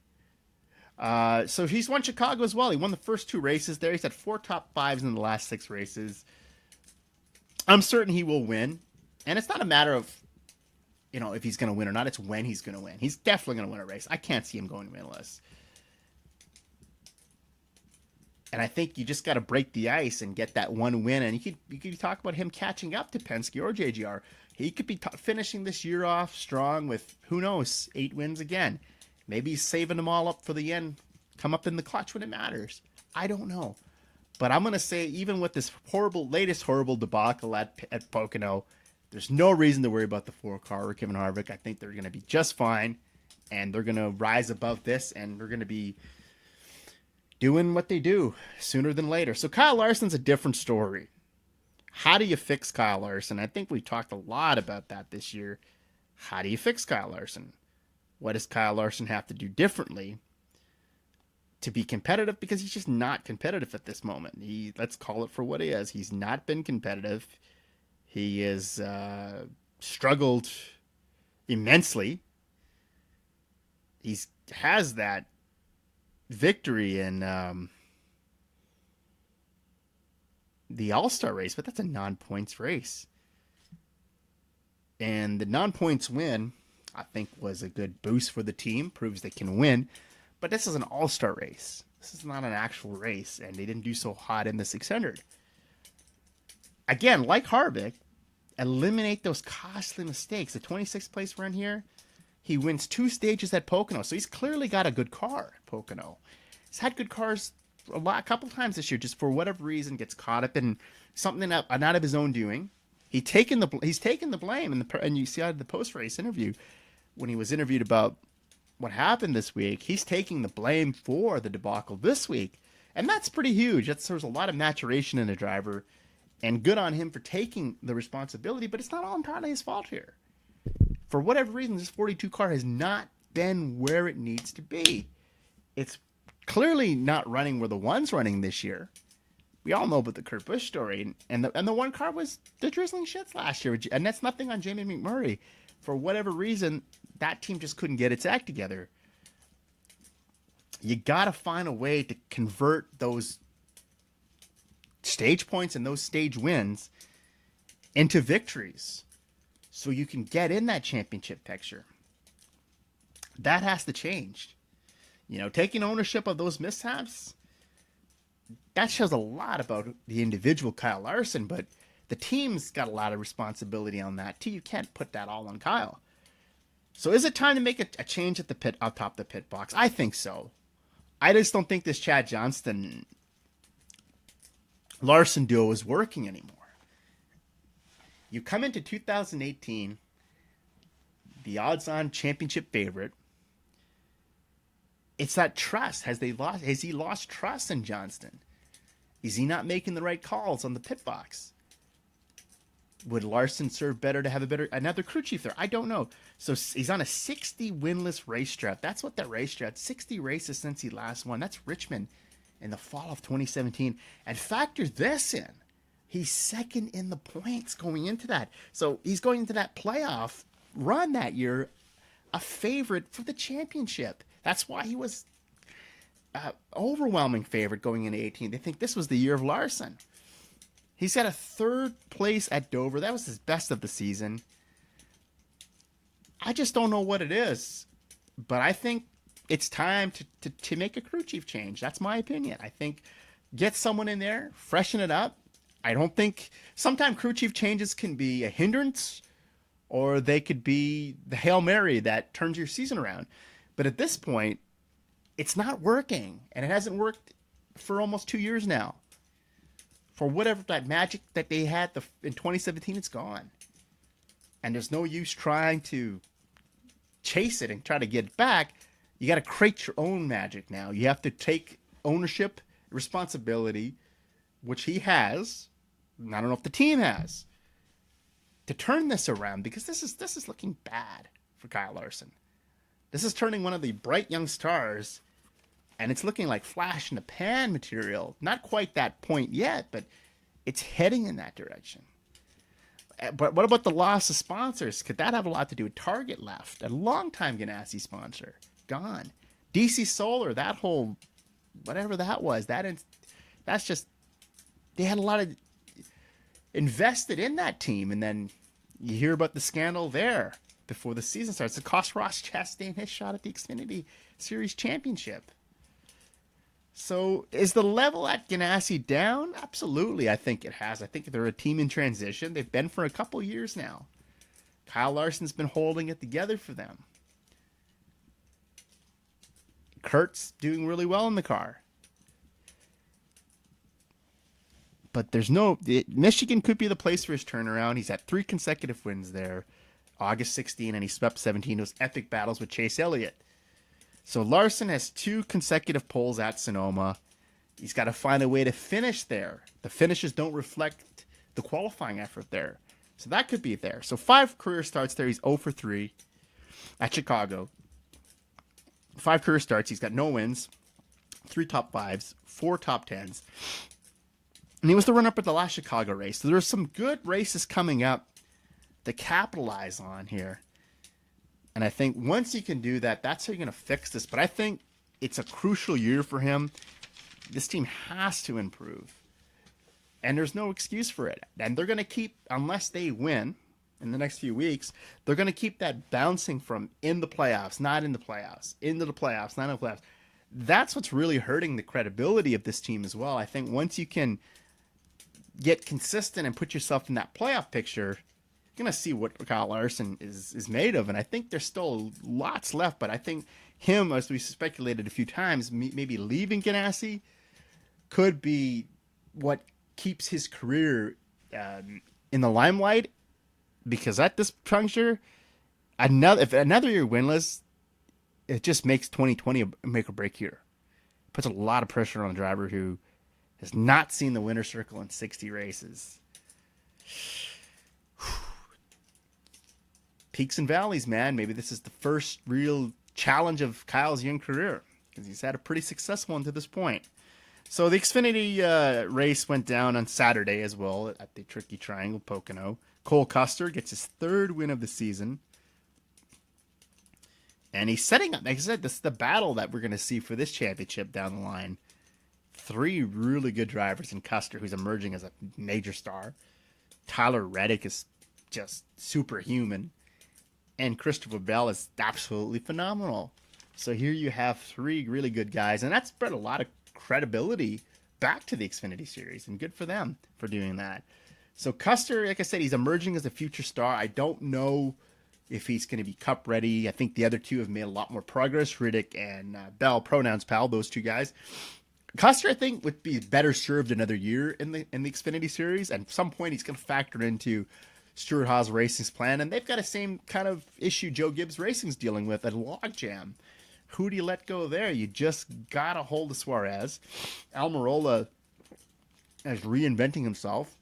So he's won Chicago as well. He won the first 2 races there. He's had 4 top 5s in the last 6 races. I'm certain he will win. And it's not a matter of, if he's going to win or not. It's when he's going to win. He's definitely going to win a race. I can't see him going winless. And I think you just got to break the ice and get that one win. And you could talk about him catching up to Penske or JGR. He could be finishing this year off strong with, who knows, 8 wins again. Maybe he's saving them all up for the end. Come up in the clutch when it matters. I don't know. But I'm going to say, even with this latest horrible debacle at Pocono, there's no reason to worry about the 4-car or Kevin Harvick. I think they're going to be just fine. And they're going to rise above this. And they're going to be doing what they do sooner than later. So Kyle Larson's a different story. How do you fix Kyle Larson? I think we've talked a lot about that this year. How do you fix Kyle Larson? What does Kyle Larson have to do differently to be competitive? Because he's just not competitive at this moment. Let's call it for what he is. He's not been competitive. He has struggled immensely. He has that victory in the All-Star race, but that's a non-points race. And the non-points win, I think, was a good boost for the team, proves they can win. But this is an All-Star race. This is not an actual race, and they didn't do so hot in the 600. Again, like Harvick, eliminate those costly mistakes. The 26th place run here, he wins 2 stages at Pocono, so he's clearly got a good car at Pocono. He's had good cars a couple times this year, just for whatever reason gets caught up in something not of his own doing. He's taken the blame, and you see out of the post-race interview, when he was interviewed about what happened this week, he's taking the blame for the debacle this week, and that's pretty huge. There's a lot of maturation in a driver, and good on him for taking the responsibility, but it's not all entirely his fault here. For whatever reason, this 42 car has not been where it needs to be. It's clearly not running where the one's running this year. We all know about the Kurt Busch story, and the 1 car was the drizzling shits last year, and that's nothing on Jamie McMurray. For whatever reason, that team just couldn't get its act together. You got to find a way to convert those stage points and those stage wins into victories so you can get in that championship picture. That has to change. Taking ownership of those mishaps, that shows a lot about the individual Kyle Larson, but the team's got a lot of responsibility on that too. You can't put that all on Kyle. So is it time to make a change at the pit, on top of the pit box? I think so. I just don't think this Chad Johnston Larson duo is working anymore. You come into 2018, the odds-on championship favorite. It's that trust. Has he lost trust in Johnston? Is he not making the right calls on the pit box? Would Larson serve better to have another crew chief there? I don't know. So he's on a 60 winless race drought. That's what that race drought. 60 races since he last won. That's Richmond in the fall of 2017. And factor this in. He's second in the points going into that. So he's going into that playoff run that year a favorite for the championship. That's why he was overwhelming favorite going into 18. They think this was the year of Larson. He's got a 3rd place at Dover. That was his best of the season. I just don't know what it is. But I think it's time to make a crew chief change. That's my opinion. I think get someone in there, freshen it up. I don't think sometimes crew chief changes can be a hindrance or they could be the Hail Mary that turns your season around. But at this point, it's not working, and it hasn't worked for almost 2 years now. For whatever that magic that they had in 2017, it's gone. And there's no use trying to chase it and try to get it back. You got to create your own magic now. You have to take ownership, responsibility, which he has. I don't know if the team has, to turn this around, because this is looking bad for Kyle Larson. This is turning one of the bright young stars, and it's looking like flash in the pan material. Not quite that point yet, but it's heading in that direction. But what about the loss of sponsors? Could that have a lot to do with Target left? A long-time Ganassi sponsor, gone. DC Solar, that whole, whatever that was, that's just, they had a lot of invested in that team, and then you hear about the scandal there before the season starts. It cost Ross Chastain his shot at the Xfinity Series championship. So is the level at Ganassi down? Absolutely, I think it has. I think they're a team in transition. They've been for a couple years now. Kyle Larson's been holding it together for them. Kurt's doing really well in the car. But Michigan could be the place for his turnaround. He's had 3 consecutive wins there. August 16, and he swept 17. Those epic battles with Chase Elliott. So Larson has 2 consecutive poles at Sonoma. He's got to find a way to finish there. The finishes don't reflect the qualifying effort there. So that could be there. So 5 career starts there. He's 0 for 3 at Chicago. 5 career starts. He's got no wins, 3 top 5s, 4 top 10s. And he was the runner-up at the last Chicago race. So there's some good races coming up to capitalize on here. And I think once you can do that, that's how you're going to fix this. But I think it's a crucial year for him. This team has to improve. And there's no excuse for it. And they're going to keep, unless they win in the next few weeks, they're going to keep that bouncing from in the playoffs, not in the playoffs, into the playoffs, not in the playoffs. That's what's really hurting the credibility of this team as well. I think once you can get consistent and put yourself in that playoff picture, you're going to see what Kyle Larson is made of. And I think there's still lots left, but I think him, as we speculated a few times, maybe leaving Ganassi could be what keeps his career in the limelight, because at this juncture, if another year winless, it just makes 2020 a make or break year. Puts a lot of pressure on a driver who has not seen the winner's circle in 60 races. Peaks and valleys, man. Maybe this is the first real challenge of Kyle's young career, because he's had a pretty successful one to this point. So the Xfinity race went down on Saturday as well at the Tricky Triangle, Pocono. Cole Custer gets his 3rd win of the season. And he's setting up, like I said, this is the battle that we're going to see for this championship down the line. 3 really good drivers in Custer, who's emerging as a major star. Tyler Reddick is just superhuman. And Christopher Bell is absolutely phenomenal. So here you have 3 really good guys, and that's brought a lot of credibility back to the Xfinity Series, and good for them for doing that. So Custer, like I said, he's emerging as a future star. I don't know if he's going to be Cup ready. I think the other 2 have made a lot more progress. Riddick and Bell, pronouns pal, those 2 guys. Custer, I think, would be better served another year in the Xfinity Series. And at some point, he's going to factor into Stuart Haas Racing's plan. And they've got the same kind of issue Joe Gibbs Racing's dealing with, a logjam. Who do you let go there? You just got to hold of Suarez. Almirola is reinventing himself.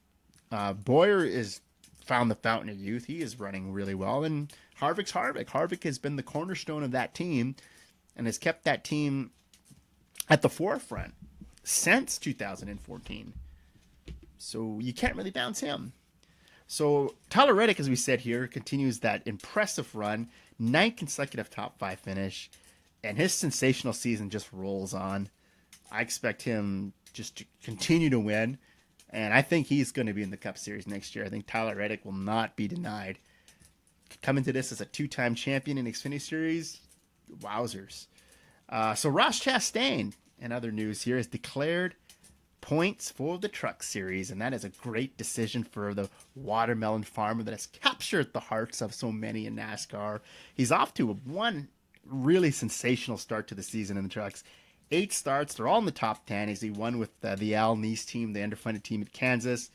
Boyer is found the fountain of youth. He is running really well. And Harvick's Harvick. Harvick has been the cornerstone of that team and has kept that team at the forefront since 2014. So you can't really bounce him. So Tyler Reddick, as we said here, continues that impressive run. 9 consecutive top 5 finish. And his sensational season just rolls on. I expect him just to continue to win. And I think he's going to be in the Cup Series next year. I think Tyler Reddick will not be denied. Coming to this as a 2-time champion in the Xfinity Series, wowzers. So Ross Chastain, in other news here, has declared points for the Truck Series, and that is a great decision for the watermelon farmer that has captured the hearts of so many in NASCAR. He's off to one really sensational start to the season in the trucks. 8 starts, they're all in the top 10 as he won with the Al Neese team, the underfunded team at Kansas.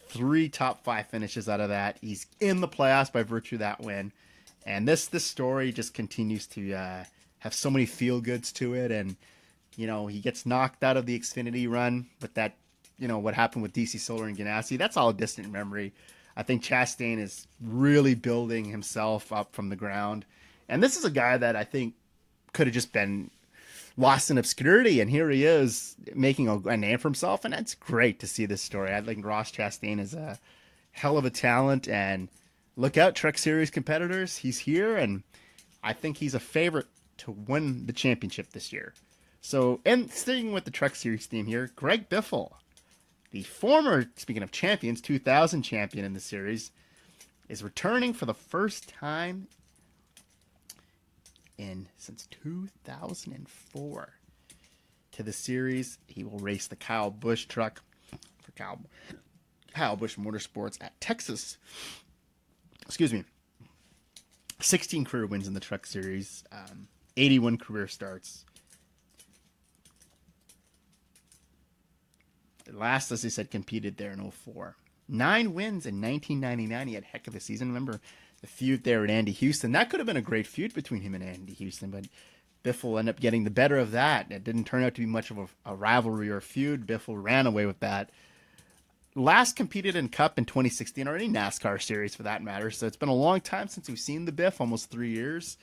3 top 5 finishes out of that. He's in the playoffs by virtue of that win. And this story just continues to have so many feel goods to it. And, he gets knocked out of the Xfinity run, but that, what happened with DC Solar and Ganassi, that's all a distant memory. I think Chastain is really building himself up from the ground. And this is a guy that I think could have just been lost in obscurity, and here he is making a name for himself, and that's great to see this story. I think Ross Chastain is a hell of a talent, and look out, Truck Series competitors. He's here, and I think he's a favorite to win the championship this year. So, and sticking with the Truck Series theme here, Greg Biffle, the former, speaking of champions, 2000 champion in the series, is returning for the first time since 2004 to the series. He will race the Kyle Busch truck for Kyle Busch Motorsports at Texas. 16 career wins in the Truck Series, 81 career starts. Last, as I said, competed there in 2004. 9 wins in 1999. He had a heck of a season. Remember the feud there at Andy Houston? That could have been a great feud between him and Andy Houston, but Biffle ended up getting the better of that. It didn't turn out to be much of a rivalry or a feud. Biffle ran away with that. Last competed in Cup in 2016, or any NASCAR series for that matter. So it's been a long time since we've seen the Biff, almost 3 years.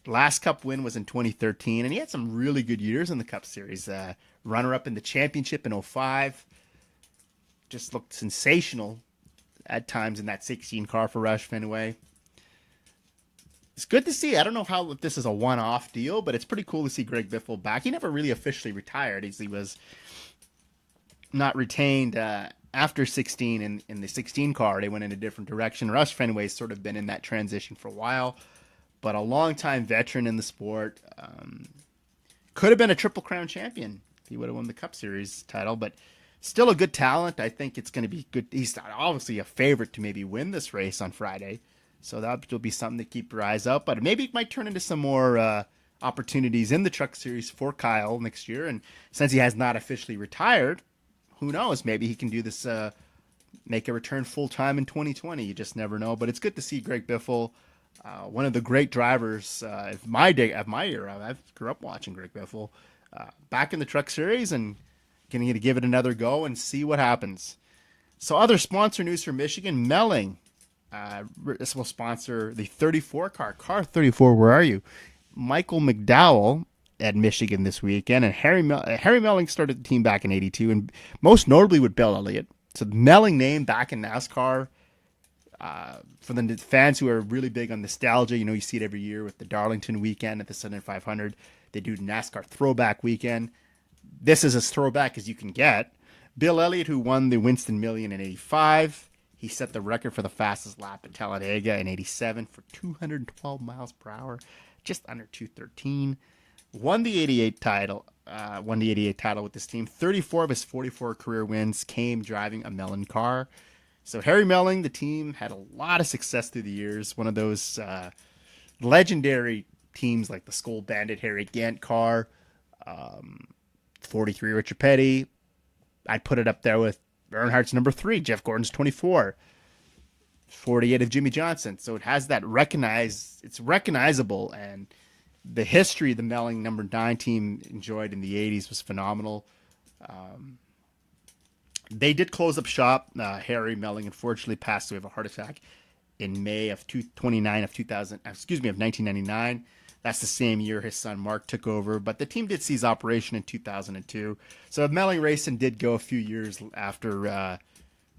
Last Cup win was in 2013, and he had some really good years in the Cup Series. Runner-up in the championship in 2005. Just looked sensational at times in that 16 car for Roush Fenway. It's good to see. I don't know if this is a one-off deal, but it's pretty cool to see Greg Biffle back. He never really officially retired. He was not retained after 16 in the 16 car. They went in a different direction. Roush Fenway's sort of been in that transition for a while, but a long-time veteran in the sport. Could have been a Triple Crown champion if he would have won the Cup Series title, but still a good talent. I think it's going to be good. He's obviously a favorite to maybe win this race on Friday, so that will be something to keep your eyes out. But maybe it might turn into some more opportunities in the Truck Series for Kyle next year. And since he has not officially retired, who knows? Maybe he can do this, make a return full time in 2020. You just never know. But it's good to see Greg Biffle, one of the great drivers of my era. I grew up watching Greg Biffle back in the Truck Series, and going to give it another go and see what happens. So other sponsor news from Michigan, Melling. This will sponsor the 34 car 34. Where are you? Michael McDowell at Michigan this weekend, and Harry Melling started the team back in '82, and most notably with Belle Isle. So the Melling name back in NASCAR. For the fans who are really big on nostalgia, you see it every year with the Darlington weekend at the Southern 500. They do NASCAR Throwback Weekend. This is as throwback as you can get. Bill Elliott, who won the Winston Million in '85, he set the record for the fastest lap at Talladega in '87 for 212 miles per hour, just under 213. Won the '88 title with this team. 34 of his 44 career wins came driving a Melling car. So Harry Melling, the team, had a lot of success through the years. One of those legendary teams like the Skull Bandit Harry Gant car, 43 Richard Petty. I'd put it up there with Earnhardt's number 3, Jeff Gordon's 24, 48 of Jimmy Johnson. So it has that it's recognizable, and the history the Melling number 9 team enjoyed in the 80s was phenomenal. They did close up shop. Harry Melling unfortunately passed away of a heart attack in May of 1999. That's the same year his son Mark took over, but the team did cease operation in 2002. So Melling Racing did go a few years after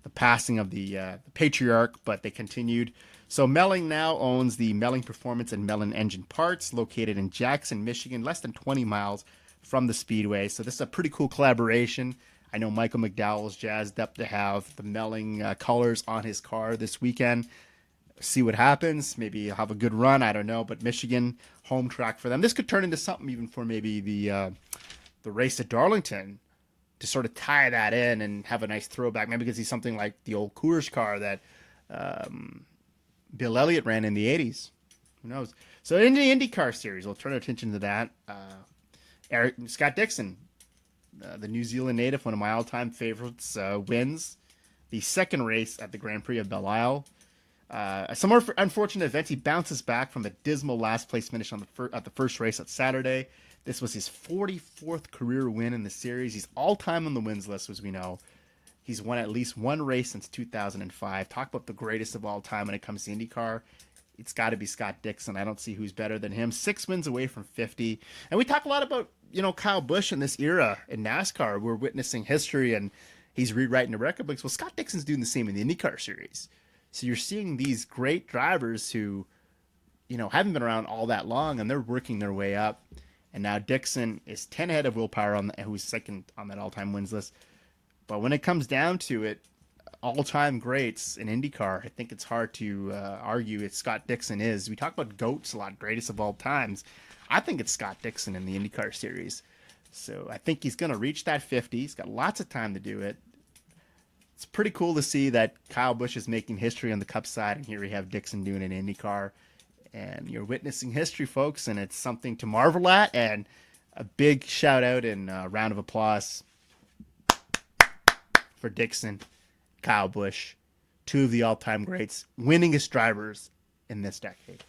the passing of the patriarch, but they continued. So Melling now owns the Melling Performance and Melling Engine Parts, located in Jackson, Michigan, less than 20 miles from the Speedway. So this is a pretty cool collaboration. I know Michael McDowell is jazzed up to have the Melling colors on his car this weekend. See what happens. Maybe he'll have a good run. I don't know. But Michigan, home track for them. This could turn into something even for maybe the race at Darlington to sort of tie that in and have a nice throwback. Maybe because he's something like the old Coors car that Bill Elliott ran in the 80s. Who knows? So in the IndyCar series, we'll turn our attention to that. Scott Dixon, the New Zealand native, one of my all-time favorites, wins the second race at the Grand Prix of Belle Isle. Some more unfortunate events. He bounces back from a dismal last place finish at the first race at Saturday. This was his 44th career win in the series. He's all-time on the wins list, as we know. He's won at least one race since 2005. Talk about the greatest of all time when it comes to IndyCar. It's got to be Scott Dixon. I don't see who's better than him. 6 wins away from 50. And we talk a lot about, Kyle Busch in this era in NASCAR. We're witnessing history and he's rewriting the record books. Well, Scott Dixon's doing the same in the IndyCar series. So you're seeing these great drivers who, haven't been around all that long and they're working their way up. And now Dixon is 10 ahead of Will Power, who's second on that all-time wins list. But when it comes down to it, all-time greats in IndyCar, I think it's hard to argue it's Scott Dixon is. We talk about GOATs a lot, greatest of all times. I think it's Scott Dixon in the IndyCar series. So I think he's going to reach that 50. He's got lots of time to do it. It's pretty cool to see that Kyle Busch is making history on the Cup side, and here we have Dixon doing an IndyCar. And you're witnessing history, folks, and it's something to marvel at. And a big shout-out and round of applause for Dixon, Kyle Busch, two of the all-time greats, winningest drivers in this decade.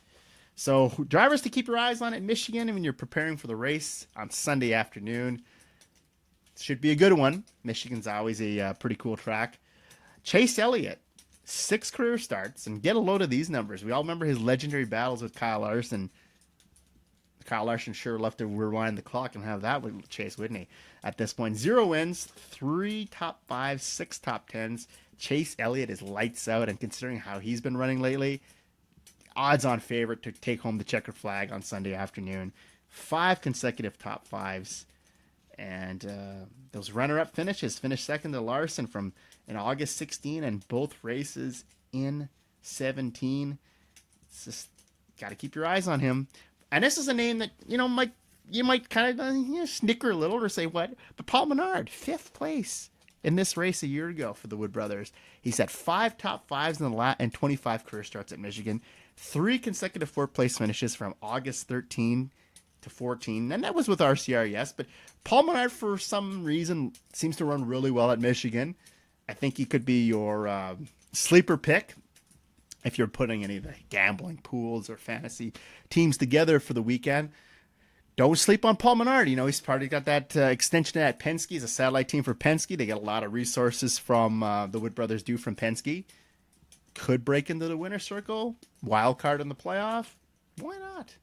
So drivers to keep your eyes on at Michigan when you're preparing for the race on Sunday afternoon. Should be a good one. Michigan's always a pretty cool track. Chase Elliott, 6 career starts, and get a load of these numbers. We all remember his legendary battles with Kyle Larson. Kyle Larson sure left to rewind the clock and have that with Chase, wouldn't he? At this point, 0 wins, 3 top 5s, 6 top 10s. Chase Elliott is lights out, and considering how he's been running lately, odds-on favorite to take home the checkered flag on Sunday afternoon. 5 consecutive top 5s. And those runner-up finishes, finished second to Larson in August 16 and both races in 17. It's just got to keep your eyes on him. And this is a name that, you might kind of snicker a little or say, what? But Paul Menard, 5th place in this race a year ago for the Wood Brothers. He's had 5 top 5s and 25 career starts at Michigan. 3 consecutive 4th-place finishes from August 13 to 14. And that was with RCR, yes. But Paul Menard, for some reason, seems to run really well at Michigan. I think he could be your sleeper pick if you're putting any of the gambling pools or fantasy teams together for the weekend. Don't sleep on Paul Menard. He's probably got that extension at Penske. He's a satellite team for Penske. They get a lot of resources from the Wood Brothers do from Penske. Could break into the winner's circle. Wild card in the playoff. Why not?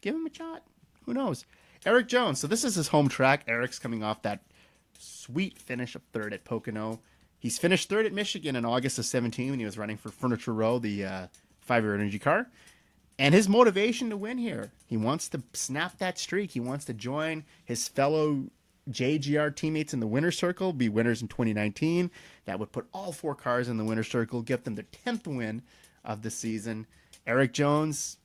Give him a shot. Who knows? Erik Jones. So this is his home track. Eric's coming off that sweet finish of 3rd at Pocono. He's finished 3rd at Michigan in August of 17 when he was running for Furniture Row, the 5-year energy car. And his motivation to win here, he wants to snap that streak. He wants to join his fellow JGR teammates in the winner's circle, be winners in 2019. That would put all 4 cars in the winner's circle, give them their 10th win of the season. Erik Jones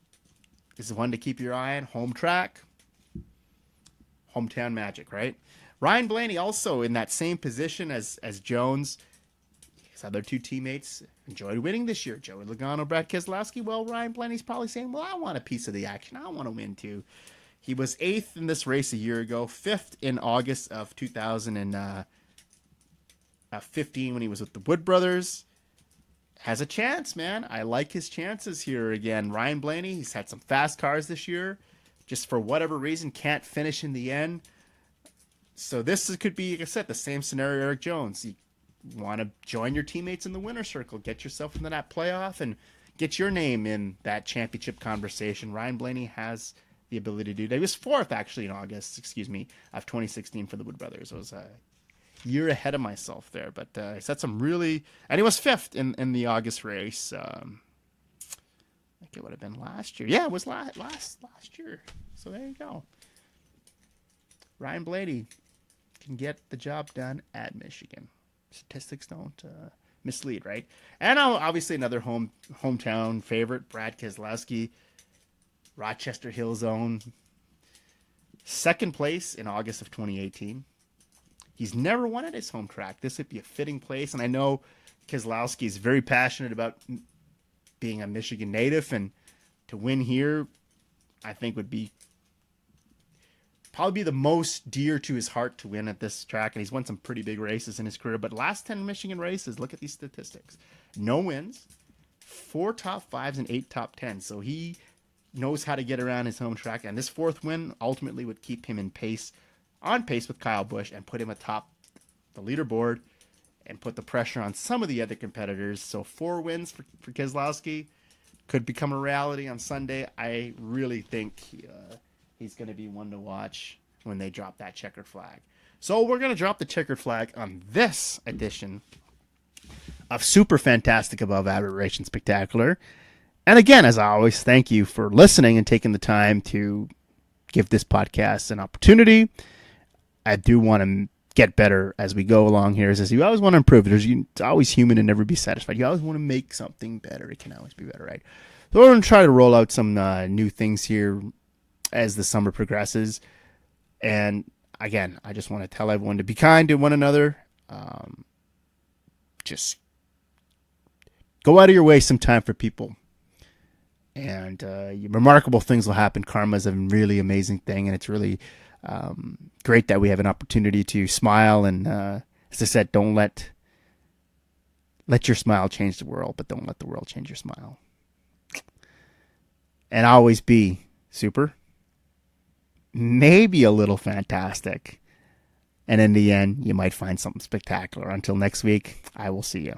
is one to keep your eye on. Home track. Hometown magic, right? Ryan Blaney also in that same position as Jones. His other 2 teammates enjoyed winning this year. Joey Logano, Brad Keselowski. Well, Ryan Blaney's probably saying, well, I want a piece of the action. I want to win too. He was 8th in this race a year ago, 5th in August of 2015 when he was with the Wood Brothers. Has a chance, man. I like his chances here again. Ryan Blaney, he's had some fast cars this year. Just for whatever reason, can't finish in the end. So this could be, like I said, the same scenario Erik Jones. You want to join your teammates in the winner's circle, get yourself into that playoff, and get your name in that championship conversation. Ryan Blaney has the ability to do that. He was 4th, actually, in August, of 2016 for the Wood Brothers. It was a year ahead of myself there, but he said some really... And he was 5th in the August race. I think it would have been last year. Yeah, it was last year. So there you go. Ryan Blaney can get the job done at Michigan. Statistics don't mislead, right? And obviously another hometown favorite, Brad Keselowski, Rochester Hill Zone, second place in August of 2018. He's never won at his home track. This would be a fitting place, and I know Keselowski is very passionate about being a Michigan native, and to win here, I think would be probably the most dear to his heart to win at this track. And he's won some pretty big races in his career, but last 10 Michigan races, look at these statistics. No wins, 4 top 5s and 8 top 10s. So he knows how to get around his home track, and this 4th win ultimately would keep him on pace with Kyle Busch and put him atop the leaderboard and put the pressure on some of the other competitors. So 4 wins for Keselowski could become a reality on Sunday. I really think he's going to be one to watch when they drop that checkered flag. So we're going to drop the checkered flag on this edition of Super Fantastic Above Average Racing Spectacular. And again, as always, thank you for listening and taking the time to give this podcast an opportunity. I do want to get better as we go along here. As you always want to improve. It's always human and never be satisfied. You always want to make something better. It can always be better, right? So we're going to try to roll out some new things here as the summer progresses. And again, I just want to tell everyone to be kind to one another. Just go out of your way sometime for people. And remarkable things will happen. Karma is a really amazing thing, and it's really great that we have an opportunity to smile. And as I said, don't let your smile change the world, but don't let the world change your smile. And always be super, maybe a little fantastic, and in the end, you might find something spectacular. Until next week, I will see you.